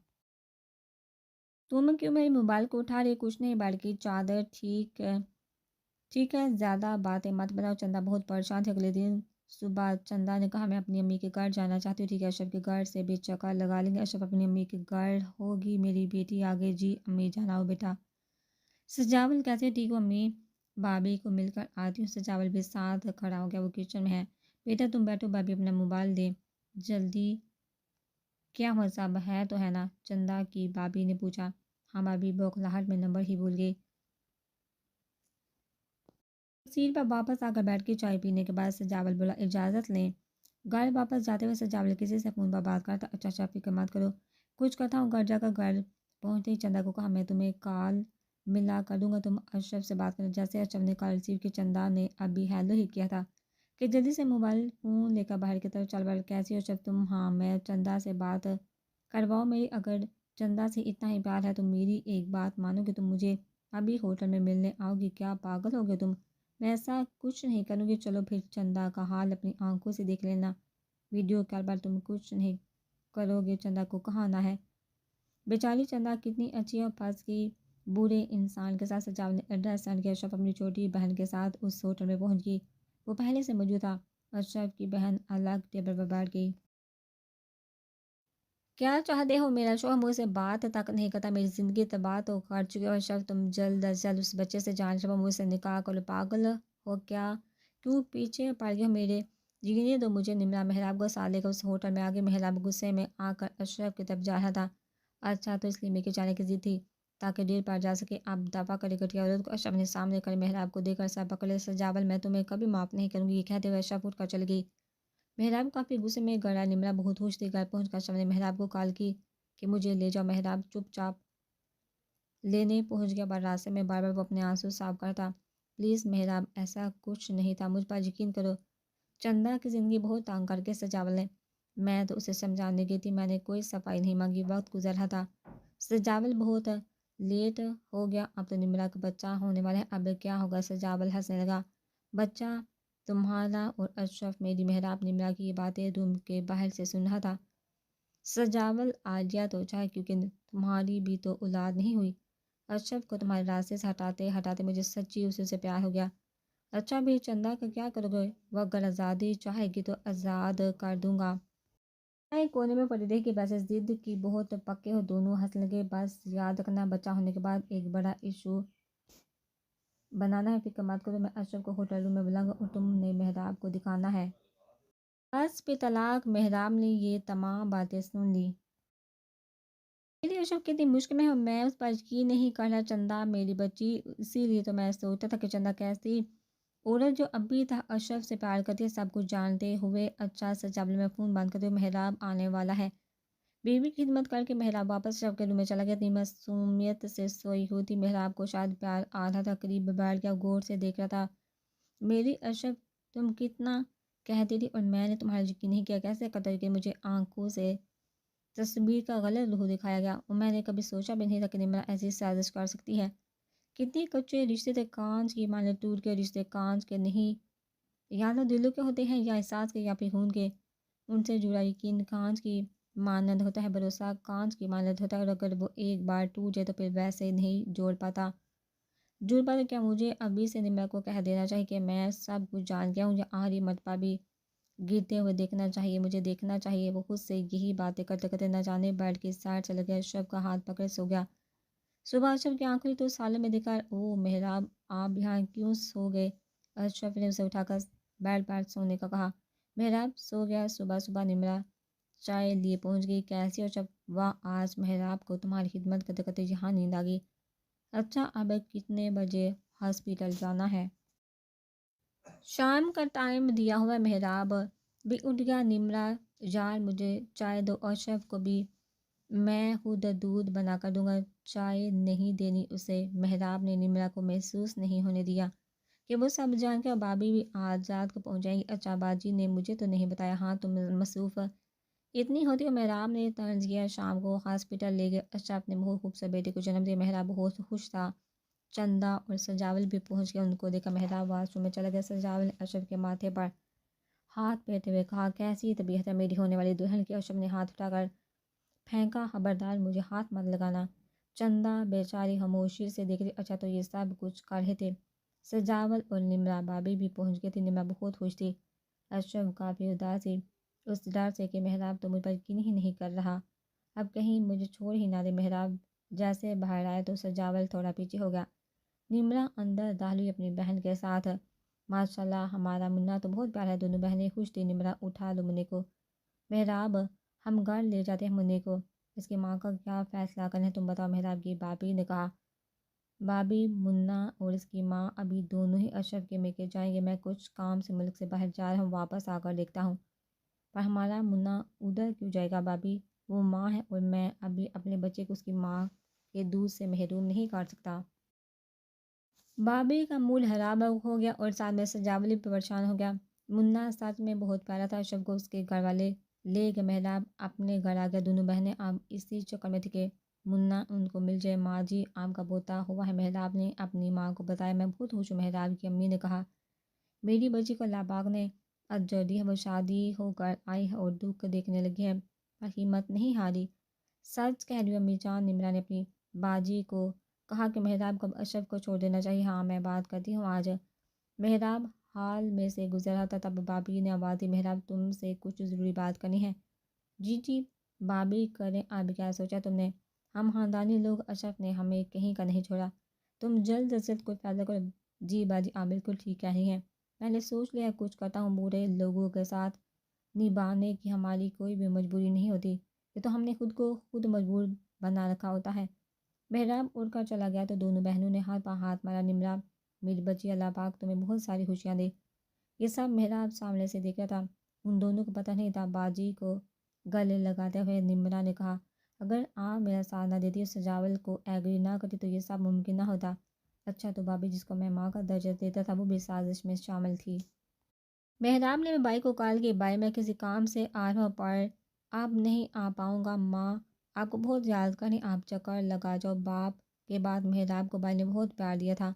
تم کیوں میرے موبائل کو اٹھا رہی؟ کچھ نہیں، بیڈ کی چادر ٹھیک ہے، زیادہ باتیں مت بناؤ۔ چندہ بہت پریشان تھی۔ اگلے دن صبح چندہ نے کہا، میں اپنی امی کے گھر جانا چاہتی ہوں۔ ٹھیک ہے، اشرف کے گھر سے بھی چکر لگا لیں گے۔ اشرف اپنی امی کے گھر ہوگی، میری بیٹی آگے، جی امی جان آؤ بیٹا۔ سجاول کیسے ٹھیک ہو؟ امی بابی کو مل کر آتی ہوں۔ سجاول بھی ساتھ کھڑا ہو گیا، وہ کچن میں ہے۔ بیٹا تم بیٹھو، بابی اپنا موبائل دے جلدی۔ کیا ہوا صاحب، ہے تو ہے نا؟ چندہ کی بابی نے پوچھا۔ ہاں بابی بوکھلاہٹ میں نمبر ہی بھول گئی۔ سیٹ پر واپس آ کر بیٹھ کے چائے پینے کے بعد سجاول بولا، اجازت لیں؟ گھر واپس جاتے ہوئے سجاول کسی سے فون پر بات کرتا، اچھا فکر مت کرو، کچھ کرتا ہوں۔ گھر جا کر گھر پہنچتے ہی چندہ کو کہا، میں تمہیں کال ملا کر دوں گا، تم اشرف سے بات کرنا۔ جیسے اشرف نے کال ریسیو کی، چندہ نے ابھی ہیلو ہی کیا تھا کہ جلدی سے موبائل فون لے کر باہر کی طرف چل پڑا۔ کیسی ہو اشرف تم؟ ہاں، میں چندہ سے بات کرواؤ میری؟ اگر چندہ سے اتنا ہی پیار ہے تو میری ایک بات مانو کہ تم مجھے ابھی ہوٹل میں ملنے آؤ گی؟ کیا پاگل ہو گئے تم؟ میں ایسا کچھ نہیں کروں گی۔ چلو پھر چندہ کا حال اپنی آنکھوں سے دیکھ لینا، ویڈیو کال پر تم کچھ نہیں کرو گے چندہ کو کہاں آنا ہے؟ بیچاری چندہ کتنی اچھی اور پھنس گئی بوڑھے انسان کے ساتھ۔ سجاول نے ایڈریس سینڈ کیا۔ اشرف اپنی چھوٹی بہن کے ساتھ اس ہوٹل میں پہنچ گئی۔ وہ پہلے سے موجود تھا۔ اشرف کی بہن الگ ٹیبل پر بیٹھ گئی۔ کیا چاہتے ہو؟ میرا شوہر مجھ سے بات تک نہیں کرتا، میری زندگی تباہ تو کر چکے ہو اشرف، تم جلد از جلد اس بچے سے جان چھوڑو، مجھ سے نکاح کرو، پاگل ہو کیا؟ کیوں پیچھے پڑ گئے ہو میرے؟ جینے دو مجھے۔ نمرا محراب کو سالے کا اس ہوٹل میں آگے محراب غصے میں آ کر اشرف کی طرف جا رہا تھا۔ اچھا تو اس لیے میرے جانے کی ضد تھی تاکہ دیر پڑ جا سکے۔ اب دفعہ کرے گٹیا عورت کو اشرف نے سامنے کر محراب کو دیکھ کر سر پکڑ لے۔ سجاول میں تمہیں کبھی معاف نہیں کروں گی، یہ کہتے ہوئے اشرف اٹھ کر چل گئی۔ محراب کافی غصے میں گڑا۔ نمرا بہت خوش تھی۔ گھر پہنچ کر اشرف نے محراب کو کال کی کہ مجھے لے جاؤ۔ محراب چپ چاپ لینے پہنچ گیا، پر راستے میں بار بار وہ اپنے آنسو صاف کرتا۔ پلیز محراب، ایسا کچھ نہیں تھا، مجھ پر یقین کرو۔ چندہ کی زندگی بہت تنگ کر کے سجاول نے۔ میں تو اسے سمجھانے گئی تھی، میں نے کوئی صفائی نہیں مانگی، وقت گزر رہا تھا۔ سجاول بہت لیٹ ہو گیا، اب تو نمرا کا بچہ ہونے والا ہے، اب کیا ہوگا؟ سجاول ہنسنے لگا۔ بچہ تمہارا اور اشرف میری؟ محراب نمرا کی یہ باتیں روم کے باہر سے سن رہا تھا۔ سجاول آئیڈیا تو چاہے، کیونکہ تمہاری بھی تو اولاد نہیں ہوئی۔ اشرف کو تمہارے راستے سے ہٹاتے ہٹاتے مجھے سچی اسی سے پیار ہو گیا۔ اچھا بھی چندہ کا کیا کرو گے؟ وہ اگر آزادی چاہے گی تو آزاد کر دوں گا۔ ایک کونے میں پڑی رہی کہ ویسے ضد کی بہت پکے ہو۔ دونوں ہنس لگے۔ بس یاد رکھنا بچہ ہونے کے بعد ایک بڑا ایشو بنانا ہے، فکر مت کرو، میں اشرف کو ہوٹل روم میں بلاؤں گا اور تم نے محراب کو دکھانا ہے۔ بس پہ طلاق۔ محراب نے یہ تمام باتیں سن لی۔ میری اشرف کتنی مشکل میں ہے اور میں اس پر یقین نہیں کر رہا۔ چندہ میری بچی، اسی لیے تو میں سوچتا تھا کہ چندہ کیسی عورت جو ابھی تک اشرف سے پیار کرتی ہے، سب کچھ جانتے ہوئے۔ اچھا سجاول میں فون بند کرتے ہوئے، محراب آنے والا ہے۔ بیوی کی خدمت کر کے محراب واپس اشرف کے روم میں چلا گیا۔ اتنی معصومیت سے سوئی ہوئی تھی، محراب کو شاید پیار آ رہا تھا۔ قریب بیٹھ گیا، غور سے دیکھ رہا تھا۔ میری اشرف، تم کتنا کہتی تھی اور میں نے تمہارا یقین نہیں کیا، کیسے قدر کہ مجھے آنکھوں سے تصویر کا غلط روح دکھایا گیا، اور میں نے کبھی سوچا بھی نہیں تھا کہ نمرا ایسی سازش کر سکتی ہے۔ کتنی کچے رشتے تھے، کانچ کی مانند ٹوٹ کے رشتے، کانچ کے نہیں، یا تو دلوں کے ہوتے ہیں، یا احساس کے، یا پھر خون کے۔ ان سے جڑا یقین کانچ کی مانند ہوتا ہے، بھروسہ کانچ کی مانند ہوتا ہے، اور اگر وہ ایک بار ٹوٹ جائے تو پھر ویسے نہیں جوڑ پاتا۔ کیا مجھے ابھی سے نمرا کو کہہ دینا چاہیے کہ میں سب کچھ جان گیا ہوں، یا آخری مرتبہ بھی گرتے ہوئے دیکھنا چاہیے؟ مجھے دیکھنا چاہیے۔ وہ خود سے یہی باتیں کرتے کرتے نہ جانے بیٹھ کے سائڈ چلا گیا۔ اشرف کا ہاتھ پکڑ سو گیا۔ صبح اشرف کی آنکھ کھلی تو سالے میں دیکھا، او محراب، آپ یہاں کیوں سو گئے؟ اشرف نے اسے اٹھا کر بیڈ پر سونے کا کہا۔ محراب سو گیا۔ صبح صبح نمرا چائے لیے پہنچ گئی۔ کیسی اشرف؟ واہ، آج محراب کو تمہاری خدمت کرتے کرتے یہاں نیند آ گئی۔ اچھا اب کتنے بجے ہاسپٹل جانا ہے؟ شام کا ٹائم دیا ہوا ہے۔ محراب بھی اٹھ گیا۔ نمرا یار مجھے چائے دو، اور اشرف کو بھی، میں خود دودھ بنا کر دوں گا، چائے نہیں دینی اسے۔ محراب نے نمرا کو محسوس نہیں ہونے دیا کہ وہ سب جان کے بابی بھی آج رات کو پہنچ جائیں گی۔ اچھا باجی نے مجھے تو نہیں بتایا۔ ہاں تم مصروف اتنی ہوتی ہو، محراب نے طنز کیا۔ شام کو ہاسپٹل لے گئے۔ اشرف نے بہت خوبصورت بیٹے کو جنم دیا۔ محراب بہت خوش تھا۔ چندہ اور سجاول بھی پہنچ گیا۔ ان کو دیکھا محراب واش روم میں چلا گیا۔ سجاول نے اشرف کے ماتھے پر ہاتھ پھیرتے ہوئے کہا، کیسی طبیعت ہے میری ہونے والی دلہن کی؟ اشرف نے ہاتھ اٹھا کر پھینکا، خبردار مجھے ہاتھ مت لگانا۔ چندہ بیچاری خاموشی سے دیکھ رہی۔ اچھا تو یہ سب کچھ کر رہے تھے؟ سجاول اور نمرا بابی بھی پہنچ گئی تھی۔ نمرا بہت خوش تھی، اشرف کافی اداس تھی، اس ڈر سے کہ محراب تو مجھ پر یقین ہی نہیں کر رہا، اب کہیں مجھے چھوڑ ہی نہ دے۔ محراب جیسے باہر آئے تو سجاول تھوڑا پیچھے ہو گیا۔ نمرا اندر داخل ہوئی اپنی بہن کے ساتھ۔ ماشاءاللہ ہمارا منا تو بہت پیارا ہے۔ دونوں بہنیں خوش تھیں۔ نمرا اٹھا لو منی کو۔ محراب ہم گھر لے جاتے ہیں منی کو، اس کی ماں کا کیا فیصلہ کرنا ہے تم بتاؤ؟ محراب کی بابی نے کہا۔ بابی، منا اور اس کی ماں ابھی دونوں ہی اشرف کے میکے جائیں گے، میں کچھ کام سے ملک سے باہر جا رہا ہوں، واپس آ کر دیکھتا ہوں۔ پر ہمارا منا ادھر کیوں جائے گا بابی؟ وہ ماں ہے اور میں ابھی اپنے بچے کو اس کی ماں کے دودھ سے محروم نہیں کر سکتا۔ بابی کا موڈ خراب ہو گیا اور ساتھ میں سجاول بھی پریشان ہو گیا۔ منا سچ میں بہت پیارا تھا۔ اشرف کو اس کے گھر والے لے گئے۔ محراب اپنے گھر آ گیا۔ دونوں بہنیں اب اسی چکر میں تھی کہ منا ان کو مل جائے۔ ماں جی آپ کا پوتا ہوا ہے، محراب نے اپنی ماں کو بتایا۔ میں بہت خوش ہوں، محراب کی امی نے کہا۔ میری بچی کو اللہ پاک نے اجر دی ہے، وہ شادی ہو کر آئی ہے اور دکھ دیکھنے لگی ہے۔ پر ہمت نہیں ہاری۔ سچ کہہ رہی ہو امی جان، نمرہ نے اپنی باجی کو کہا کہ مہراب کو اب اشرف کو چھوڑ دینا چاہیے۔ ہاں میں بات کرتی ہوں آج۔ مہراب حال میں سے گزر رہا تھا، تب بابی نے آواز دی، مہراب تم سے کچھ ضروری بات کرنی ہے۔ جی جی بابی کریں، اب کیا سوچا تم نے؟ ہم خاندانی لوگ، اشرف نے ہمیں کہیں کا نہیں چھوڑا، تم جلد از جلد کوئی فیصلہ کرو۔ جی باجی آپ بالکل ٹھیک کہہ رہی ہیں، میں نے سوچ لیا کچھ کرتا ہوں، برے لوگوں کے ساتھ نبھانے کی ہماری کوئی بھی مجبوری نہیں ہوتی، یہ تو ہم نے خود کو خود مجبور بنا رکھا ہوتا ہے۔ مہراب اڑ کر چلا گیا تو دونوں بہنوں نے ہاتھ پہ ہاتھ مارا۔ نمرہ میری بچی، اللہ پاک تمہیں بہت ساری خوشیاں دے۔ یہ سب مہراب سامنے سے دیکھ رہا تھا، ان دونوں کو پتہ نہیں تھا۔ باجی کو گلے لگاتے ہوئے نمرہ نے کہا، اگر آپ میرا ساتھ نہ دیتی اور سجاول کو ایگری نہ کرتی تو یہ سب ممکن نہ ہوتا۔ اچھا تو بابی جس کو میں ماں کا درجہ دیتا تھا وہ بھی سازش میں شامل تھی؟ مہراب نے بائی کو کال کی، بائی میں کسی کام سے آ رہا ہوں پر اب نہیں آ پاؤں گا، ماں آپ کو بہت یاد کریں، آپ چکر لگا جاؤ۔ باپ کے بعد مہراب کو بائی نے بہت پیار دیا تھا۔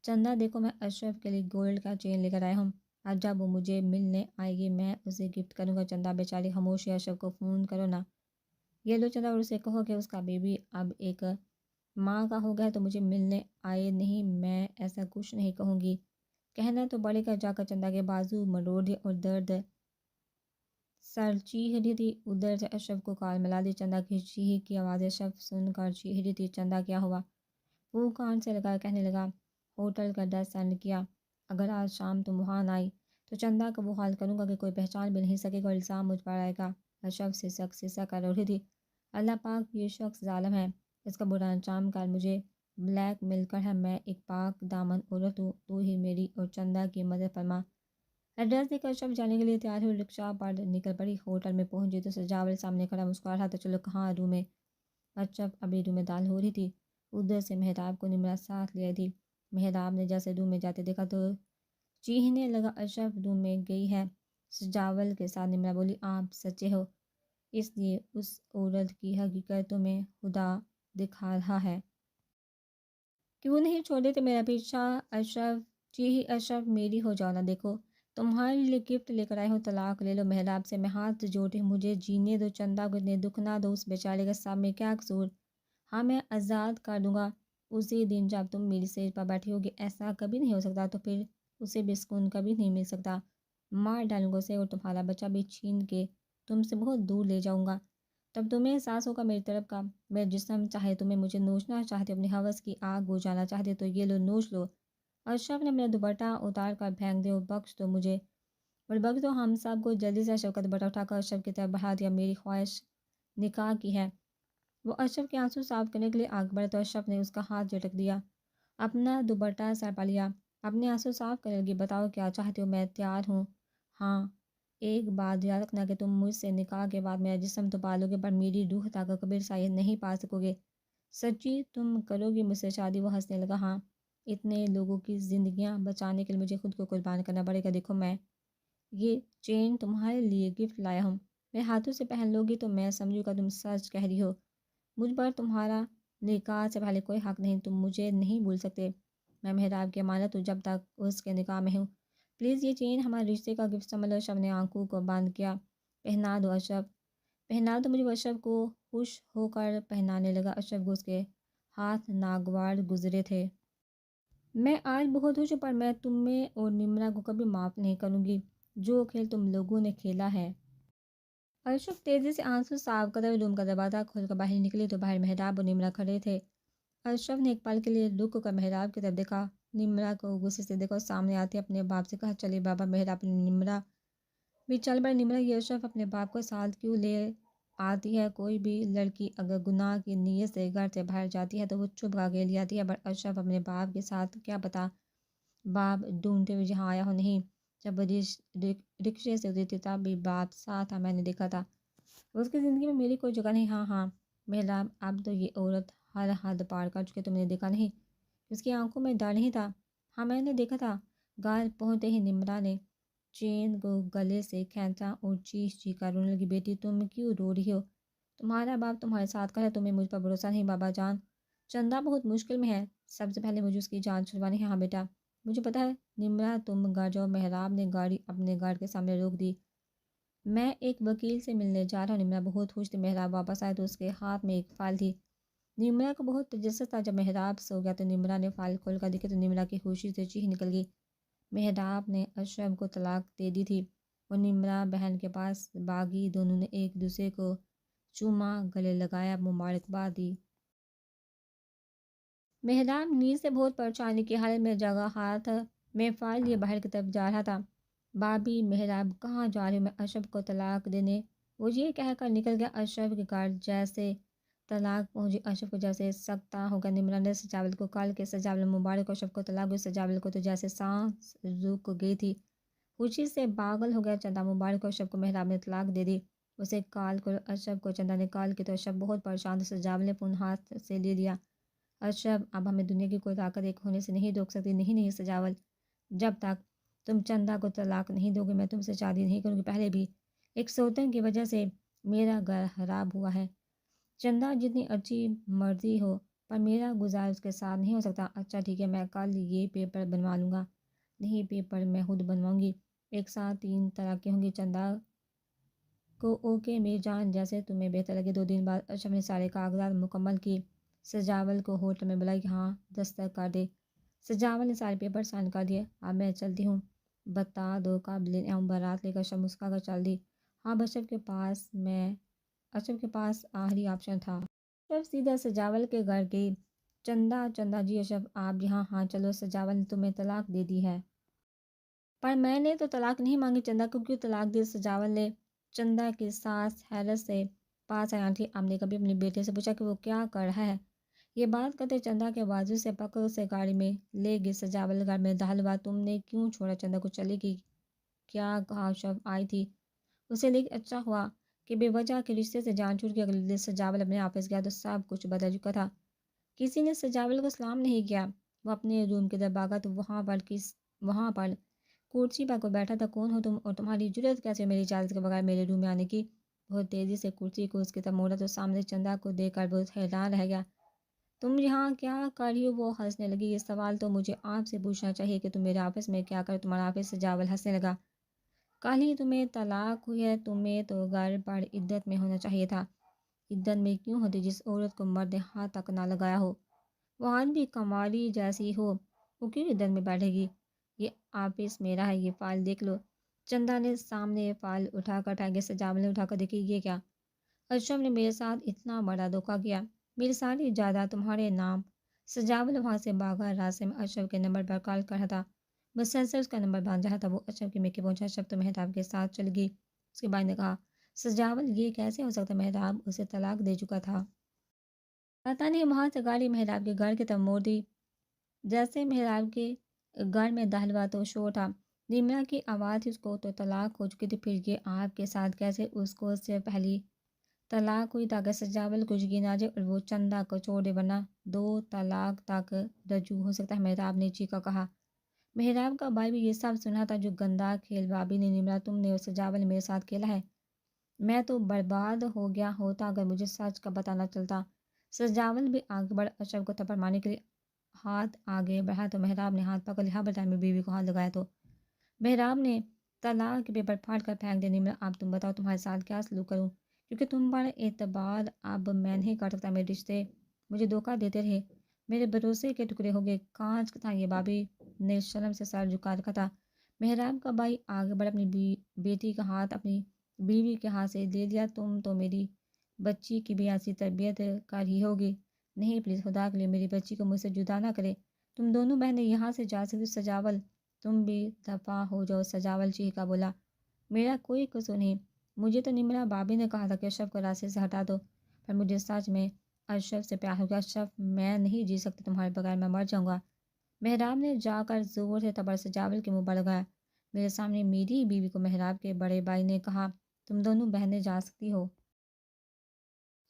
چندہ دیکھو میں اشرف کے لیے گولڈ کا چین لے کر آیا ہوں، اب جب وہ مجھے ملنے آئے گی میں اسے گفٹ کروں گا۔ چندہ بیچاری خاموش ہے، اشرف کو فون کرو نا۔ یہ لو چندہ، اور اسے کہو کہ اس کا بیبی اب ایک ماں کا ہو گیا تو مجھے ملنے آئے۔ نہیں میں ایسا کچھ نہیں کہوں گی، کہنا تو بڑے کا۔ جا کر چندہ کے بازو مروڑ دیا اور درد سر چیخ رہی تھی۔ ادھر سے اشرف کو کال ملا دی، چندہ کی چیخ کی آواز اشرف سن کر چیخ رہی تھی، چندہ کیا ہوا؟ وہ کان سے لگا کہنے لگا، ہوٹل کا ایڈریس سینڈ کیا، اگر آج شام تم وہاں نہ آئی تو چندہ کا وہ حال کروں گا کہ کوئی پہچان بھی نہیں سکے گا اور الزام مجھ پر آئے گا۔ اشرف سسک کر رو رہی تھی، اللہ پاک یہ شخص ظالم ہے، اس کا برا انجام کر مجھے بلیک میل کر ہے، میں ایک پاک دامن عورت ہوں، تو ہی میری اور چندہ کی مدد فرما۔ ایڈریس دے کر اشرف جانے کے لیے تیار ہوئی، رکشہ پر نکل پڑی۔ ہوٹل میں پہنچی تو سجاول سامنے کھڑا مسکرا رہا تھا، چلو کہاں روم میں؟ اشرف ابھی روم میں دال ہو رہی تھی، ادھر سے مہراب کو نمرہ ساتھ لے آئی تھی۔ مہراب نے جیسے روم میں جاتے دیکھا تو چیخنے لگا، اشرف روم میں گئی ہے سجاول کے ساتھ؟ نمرہ بولی، آپ سچے ہو، اس لیے اس عورت کی حقیقت تمہیں خدا دکھا رہا ہے، کیوں نہیں چھوڑ دیتے میرا پیچھا؟ اشرف چیخی، اشرف میری ہو جاؤ نا، دیکھو تمہارے لیے گفٹ لے کر آئی ہوں، طلاق لے لو۔ مہراب سے میں ہاتھ جوڑتی ہوں، مجھے جینے دو، چندہ کو اتنے دکھ نہ دو، اس بیچارے کا سب میں کیا قصور؟ ہاں میں آزاد کر دوں گا اسی دن جب تم میری سیج پر بیٹھی ہوگی۔ ایسا کبھی نہیں ہو سکتا، تو پھر اسے بھی سکون کبھی نہیں مل سکتا، مار ڈالوں گا اسے اور تمہارا بچہ بھی چھین کے تم سے بہت دور لے جاؤں گا، تب تمہیں احساس ہوگا میری طرف کا۔ میرا جسم چاہے تمہیں مجھے نوچنا چاہتے، اپنی ہوس کی آگ بجھانا چاہتے تو یہ لو نوچ لو۔ اشرف نے میرا دوپٹہ اتار کر پھینک دیا، اور بخش دو مجھے اور بخش دو ہم سب کو۔ جلدی سے اشرف کا دوپٹہ اٹھا کر اشرف کی طرف بڑھا دیا، میری خواہش نکاح کی ہے۔ وہ اشرف کے آنسو صاف کرنے کے لیے آگ بڑھا تو اشرف نے اس کا ہاتھ جھٹک دیا، اپنا دوپٹہ سر پا لیا، اپنے آنسو صاف کرنے لگی، بتاؤ کیا چاہتے ہو، میں تیار ہوں۔ ہاں ایک بات یاد رکھنا کہ تم مجھ سے نکاح کے بعد میرا جسم تو پالو گے پر میری روح تک کبھی رسائی نہیں پا سکو گے۔ سچی تم کرو گی مجھ سے شادی؟ وہ ہنسنے لگا، ہاں اتنے لوگوں کی زندگیاں بچانے کے لیے مجھے خود کو قربان کرنا پڑے گا۔ دیکھو میں یہ چین تمہارے لیے گفٹ لایا ہوں، میرے ہاتھوں سے پہن لو گی تو میں سمجھوں گا تم سچ کہہ رہی ہو، مجھ پر تمہارا نکاح سے پہلے کوئی حق نہیں، تم مجھے نہیں بھول سکتے، میں مہراب کی امانت ہوں جب تک اس کے نکاح میں ہوں، پلیز یہ چین ہمارے رشتے کا گفٹ سمجھ لو۔ اشرف نے آنکھوں کو بند کیا، پہنا دو اشرف، پہنا دو مجھے۔ وہ اشرف کو خوش ہو کر پہنانے لگا، اشرف کو اس کے ہاتھ ناگوار گزرے تھے۔ میں آج بہت خوش ہوں پر میں تمہیں اور نمرہ کو کبھی معاف نہیں کروں گی، جو کھیل تم لوگوں نے کھیلا ہے۔ اشرف تیزی سے آنسو صاف کرتے ہوئے روم کا دروازہ کھول کر باہر نکلی تو باہر مہراب اور نمرہ کھڑے تھے۔ اشرف نے ایک پل کے لیے رک کر مہراب کی طرف دیکھا، نمرہ کو غصے سے دیکھا اور سامنے آتے اپنے باپ سے کہا، چلیے بابا۔ مہراب نے نمرہ بھی چل پڑا، نمرہ یہ اشرف اپنے باپ کو ساتھ کیوں لے آتی ہے؟ کوئی بھی لڑکی اگر گناہ کی نیت سے گھر سے باہر جاتی ہے تو وہ چھپ کر اکیلی آتی ہے، پر اشرف اپنے باپ کے ساتھ، کیا پتا باپ ڈھونڈتے ہوئے جہاں آیا ہو۔ نہیں، جب رکشے سے اتری تھی تب بھی باپ ساتھ تھا، میں نے دیکھا تھا، اس کی زندگی میں میری کوئی جگہ نہیں۔ ہاں ہاں مہراب، اب تو یہ عورت ہر حد پار کر چکے، تم نے دیکھا نہیں اس کی آنکھوں میں ڈر نہیں تھا؟ ہاں میں نے دیکھا تھا۔ گھر پہنچتے ہی نمرہ نے چین کو گلے سے کھینچا اور چیخ چیخ کر رونے لگی، بیٹی تم کیوں رو رہی ہو؟ تمہارا باپ تمہارے ساتھ کھڑا ہے، تمہیں مجھ پر بھروسہ نہیں؟ بابا جان چندہ بہت مشکل میں ہے، سب سے پہلے مجھے اس کی جان چھڑوانی ہے۔ ہاں بیٹا مجھے پتہ ہے۔ نمرہ تم گھر جاؤ۔ مہراب نے گاڑی اپنے گھر کے سامنے روک دی، میں ایک وکیل سے ملنے جا رہا ہوں۔ نمرہ بہت خوش تھی۔ مہراب واپس آئے تو اس کے ہاتھ میں ایک فائل تھی۔ نمرہ کو بہت تجسس تھا۔ جب مہراب سو گیا تو نمرہ نے فائل کھول کر دیکھی تو نمرہ کی خوشی سے چیخ نکل گئی۔ مہراب نے اشرف کو طلاق دے دی تھی۔ وہ نمرہ بہن کے پاس بھاگی۔ دونوں نے ایک دوسرے کو چوما، گلے لگایا، مبارکباد دی۔ مہراب نیند سے بہت پریشانی کی حالت میں جگہ، ہاتھ میں فائل لیے باہر کی طرف جا رہا تھا۔ بابی، مہراب کہاں جا رہی ہوں؟ میں اشرف کو طلاق دینے۔ وہ یہ کہہ کر نکل گیا۔ اشرف کے گھر جیسے طلاق پہنچی، اشرف کو جیسے سکتہ ہو گیا۔ نمرہ نے سجاول کو کال کے سجاول مبارک، اشرف کو طلاق ہوئی۔ سجاول کو تو جیسے سانس رک گئی تھی، خوشی سے پاگل ہو گیا۔ چندہ مبارک ہو، اشرف کو مہراب نے طلاق دے دی۔ اسے کال کرو۔ اشرف کو چندہ نے کال کی تو اشرف بہت پریشان تھا۔ سجاول نے فون ہاتھ سے لے لیا۔ اشرف، اب ہمیں دنیا کی کوئی طاقت ایک ہونے سے نہیں روک سکتی۔ نہیں نہیں سجاول، جب تک تم چندہ کو طلاق نہیں دو گے میں تم سے شادی نہیں کروں گی۔ پہلے بھی ایک سوتن کی وجہ سے میرا گھر خراب ہوا ہے۔ چندہ جتنی اچھی مرضی ہو پر میرا گزار اس کے ساتھ نہیں ہو سکتا۔ اچھا ٹھیک ہے، میں کل یہ پیپر بنوا لوں گا۔ نہیں، پیپر میں خود بنواؤں گی۔ ایک ساتھ 3 طلاقیں ہوں گی۔ چندہ کو اوکے میری جان، جیسے تمہیں بہتر لگے۔ 2 دن بعد اشرف نے سارے کاغذات مکمل کی۔ سجاول کو ہوٹل میں بلائی کہ ہاں دستخط کر دے۔ سجاول نے سارے پیپر سائن کر دیے۔ اب میں چلتی ہوں، بتا دو کب لینے آؤں؟ بارات لے کر اشرف مسکرا کر چل دی۔ ہاں اشرف کے پاس آخری آپشن تھا۔ اشرف سیدھا سجاول کے گھر گئی۔ چندہ جی اشرف آپ جی؟ ہاں چلو، سجاول نے تمہیں طلاق دے دی ہے۔ پر میں نے تو طلاق نہیں مانگی۔ چندہ کو کیوں طلاق دی؟ سجاول نے چندہ کی ساس حیرت سے پاس آئی تھی۔ آپ نے کبھی اپنے بیٹے سے پوچھا کہ وہ کیا کر رہا ہے؟ یہ بات کرتے چندہ کے بازو سے پکڑ سے گاڑی میں لے گئی۔ سجاول گھر میں داخل ہوا۔ تم نے کیوں چھوڑا؟ چندہ کو چلے گی کیا کہا؟ اشرف آئی تھی اسے لے کے، اچھا ہوا کہ بے وجہ کے رشتے سے جان چھوٹ گئی۔ اگلے دن سجاول اپنے آفس گیا تو سب کچھ بدل چکا تھا۔ کسی نے سجاول کو سلام نہیں کیا۔ وہ اپنے روم کی طرف بھاگا تو وہاں پر کرسی پر کوئی بیٹھا تھا۔ کون ہو تم اور تمہاری جرأت کیسے میری اجازت کے بغیر میرے روم میں آنے کی؟ بہت تیزی سے کرسی کو اس کی طرف موڑا تو سامنے چندہ کو دیکھ کر بہت حیران رہ گیا۔ تم یہاں کیا کر رہی ہو؟ وہ ہنسنے لگی۔ یہ سوال تو مجھے آپ سے پوچھنا چاہیے کہ تم میرے آفس میں کیا کر تمہارا آفس؟ سجاول ہنسنے لگا۔ کل ہی تمہیں طلاق ہوئی ہے، تمہیں تو گھر پر عدت میں ہونا چاہیے تھا۔ عدت میں کیوں ہوتی جس عورت کو مرد ہاتھ تک نہ لگایا ہو؟ وہ آج بھی کماری جیسی ہو، وہ کیوں عدت میں بیٹھے گی؟ یہ آفس میرا ہے، یہ فائل دیکھ لو۔ چندہ نے سامنے فائل اٹھا کر پھینکی۔ سجاول نے اٹھا کر دیکھی۔ یہ کیا؟ اشرف نے میرے ساتھ اتنا بڑا دھوکہ کیا، میری ساری جائیداد تمہارے نام۔ سجاول وہاں سے بھاگا۔ راستے میں اشرف کے نمبر پر کال کر رہا تھا، مسلسل اس کا نمبر بند رہا تھا۔ وہ اشرف کے میکے پہنچا۔ اشرف تو مہتاب کے ساتھ چل گئی۔ اس کے بھائی نے کہا، سجاول یہ کیسے ہو سکتا؟ مہتاب اسے طلاق دے چکا تھا۔ پتہ نہیں۔ وہاں سے گاڑی مہتاب کے گھر کی طرف موڑ دی۔ جیسے مہتاب کے گھر میں داخل ہوا تو شور تھا۔ نمرہ کی آواز تھی۔ اس کو تو طلاق ہو چکی تھی، پھر یہ آپ کے ساتھ کیسے؟ اس کو اس سے پہلی طلاق ہوئی تاکہ سجاول کو یقین آ جائے اور وہ چندہ کو چھوڑ دے، ورنہ 2 طلاق تک رجوع ہو سکتا ہے، مہتاب نے چیخا کہا۔ مہتاب کا بھائی بھی یہ سب سنا تھا۔ جو گندا کھیل بابی نے، نمرہ تم نے اور سجاول نے میرے ساتھ کھیلا ہے، میں تو برباد ہو گیا ہوتا اگر مجھے سچ کا پتہ نہ چلتا۔ سجاول بھی آگے بڑھ اشرف کو تھپڑ مارنے کے لیے ہاتھ آگے بڑھا تو مہتاب نے ہاتھ پکڑ لیا۔ خبردار میں بیوی کو ہاتھ لگایا تو مہتاب نے طلاق کے پیپر پھاڑ کر پھینک دے۔ نمرہ اب تم بتاؤ تمہارے ساتھ کیا سلوک کروں؟ کیونکہ تم پر اعتبار اب میں نہیں کر سکتا۔ میرے رشتے مجھے دھوکہ دیتے رہے، میرے بھروسے کے ٹکڑے ہو گئے۔ کانچ تھا یہ، بابی نے شرم سے سر جھکا رکھا تھا۔ مہتاب کا بھائی آگے بڑھ اپنی بیٹی کا ہاتھ اپنی بیوی کے ہاتھ سے لے لیا۔ تم تو میری بچی کی بھی ایسی تربیت کر رہی ہوگی۔ نہیں پلیز خدا کے لیے میری بچی کو مجھ سے جدا نہ کرے، تم دونوں بہنیں یہاں سے جا سکتی۔ سجاول تم بھی دفع ہو جاؤ۔ سجاول چیخا بولا، میرا کوئی قصور نہیں، مجھے تو نمرہ بابی نے کہا تھا کہ اشرف کو راستے سے ہٹا دو، پر مجھے سچ میں اشرف سے پیار ہو گیا۔ اشرف میں نہیں جی سکتی تمہارے بغیر، میں مر جاؤں گا۔ مہتاب نے جا کر زور سے تھپڑ سجاول کے منہ پر لگایا۔ میرے سامنے میری بیوی کو؟ مہتاب کے بڑے بھائی نے کہا، تم دونوں بہنیں جا سکتی ہو۔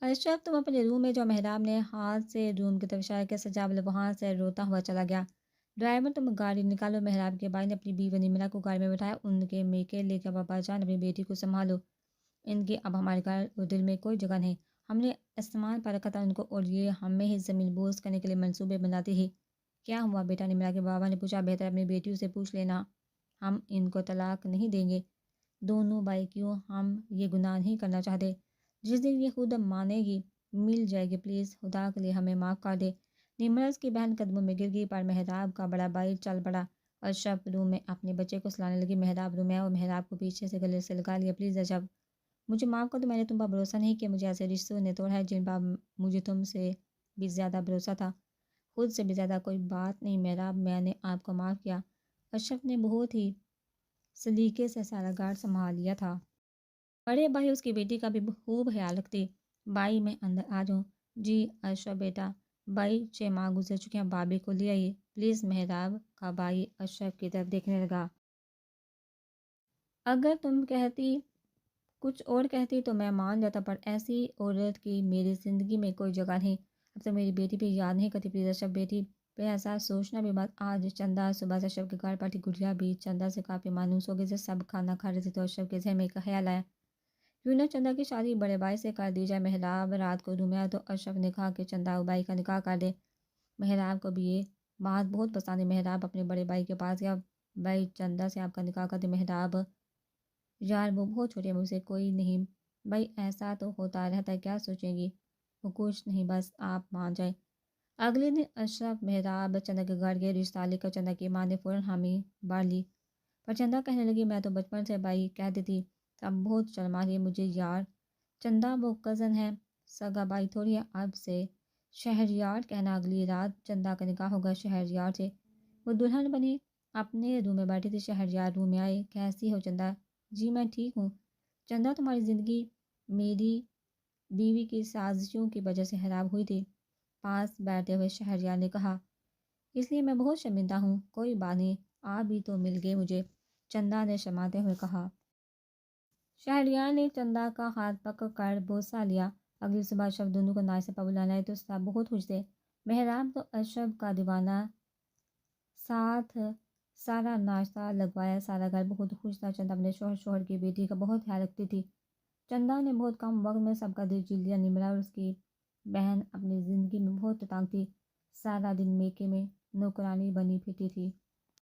اشرف تم اپنے روم میں جاؤ۔ مہتاب نے ہاتھ سے روم کی طرف اشارہ کیا۔ سجاول وہاں سے روتا ہوا چلا گیا۔ ڈرائیور تم گاڑی نکالو۔ مہتاب کے بھائی نے اپنی بیوی نمرہ کو گاڑی میں بٹھایا۔ ان کے میکے لے کر، بابا جان اپنی بیٹی کو سنبھالو، ان کی اب ہمارے گھر اور دل میں کوئی جگہ نہیں۔ ہم نے آسمان پر رکھا تھا ان کو اور یہ ہمیں ہی زمین بوس کرنے کے لیے منصوبے بناتی تھی۔ کیا ہوا بیٹا؟ نمرہ کے بابا نے پوچھا۔ بہتر اپنی بیٹیوں سے پوچھ لینا، ہم ان کو طلاق نہیں دیں گے۔ دونوں بھائی کیوں ہم یہ گناہ نہیں کرنا چاہتے؟ جس دن یہ خود مانے گی مل جائے گی، پلیز خدا کے لیے ہمیں معاف کر دے۔ نمرز کی بہن قدموں میں گر گئی، پر محراب کا بڑا بھائی چل پڑا اور اشرف روم میں اپنے بچے کو سلانے لگی۔ محراب روم میں اور محراب کو پیچھے سے گلے سے لگا لیا۔ پلیز اشرف مجھے معاف کر دو، میں نے تم پر بھروسہ نہیں کیا، مجھے ایسے رشتوں نے توڑا ہے جن پر مجھے تم سے بھی زیادہ بھروسہ تھا، خود سے بھی زیادہ۔ کوئی بات نہیں محراب، میں نے آپ کو معاف کیا۔ اشرف نے بہت ہی سلیقے سے سارا گھر سنبھال لیا تھا۔ بڑے بھائی اس کی بیٹی کا بھی خوب خیال رکھتے۔ بھائی میں اندر آ جاؤں؟ جی اشرف بیٹا، بھائی 6 ماہ گزر چکے ہیں، بابی کو لے آئیے پلیز۔ محراب کا بھائی اشرف کی طرف دیکھنے لگا۔ اگر تم کہتی کچھ اور کہتی تو میں مان جاتا، پر ایسی عورت کی میری زندگی میں کوئی جگہ نہیں۔ اب تو میری بیٹی بھی یاد نہیں کرتی، پلیز اشرف بیٹی پہ ایسا سوچنا بھی بات۔ آج چندہ صبح سے اشرف کے گھر پر تھی، گڑیا بھی چندہ سے کافی مانوس ہو گئی تھی۔ سب کھانا کھا رہے تھے تو اشرف کے ذہن میں ایک خیال آیا، کیوں نہ چندہ کی شادی بڑے بھائی سے کر دی جائے۔ محراب رات کو روم میں آیا تو اشرف نے کہا کہ چندہ اور بھائی کا نکاح کر دے۔ محراب کو بھی یہ بات بہت پسند ہے۔ محراب اپنے بڑے بھائی کے پاس گیا، بھائی چندہ سے آپ کا نکاح کر دے۔ محراب یار وہ بہت چھوٹی ہے، مجھ سے کوئی نہیں۔ بھائی ایسا تو ہوتا رہتا ہے، کیا سوچیں گی؟ وہ کچھ نہیں، بس آپ مان جائیں۔ اگلے دن اشرف محراب چندہ کے گھر گئے، رشتہ لے کر چندہ کی ماں نے فوراً حامی بھر لی، پر چندہ کہنے لگی میں تو بچپن سے بھائی کہتی تھی، اب بہت شرم آ رہی ہے مجھے یار۔ چندہ وہ کزن ہے، سگا بھائی تھوڑی ہے، اب سے شہریار کہنا۔ اگلی رات چندہ کا نکاح ہوگا شہریار سے۔ وہ دلہن بنی اپنے روم میں بیٹھی تھی، شہریار روم میں آئے۔ کیسی ہو چندہ؟ جی میں ٹھیک ہوں۔ چندہ تمہاری زندگی میری بیوی کی سازشوں کی وجہ سے خراب ہوئی تھی، پاس بیٹھتے ہوئے شہریار نے کہا، اس لیے میں بہت شرمندہ ہوں۔ کوئی بات نہیں، آپ بھی تو مل گئے مجھے، چندہ نے شرماتے ہوئے کہا۔ شہریار نے چندہ کا ہاتھ پکڑ کر بوسہ لیا۔ اگلی صبح اشرف دونوں کو ناشتے پر بلانے آئے تو سب بہت خوش تھے۔ محراب تو اشرف کا دیوانہ، ساتھ سارا ناشتہ لگوایا، سارا گھر بہت خوش تھا۔ چندہ اپنے شوہر کی بیٹی کا بہت خیال رکھتی تھی۔ چندہ نے بہت کم وقت میں سب کا دل جیت لیا۔ نمرا اور اس کی بہن اپنی زندگی میں بہت تنگ تھی، سارا دن میکے میں نوکرانی بنی پھرتی تھی۔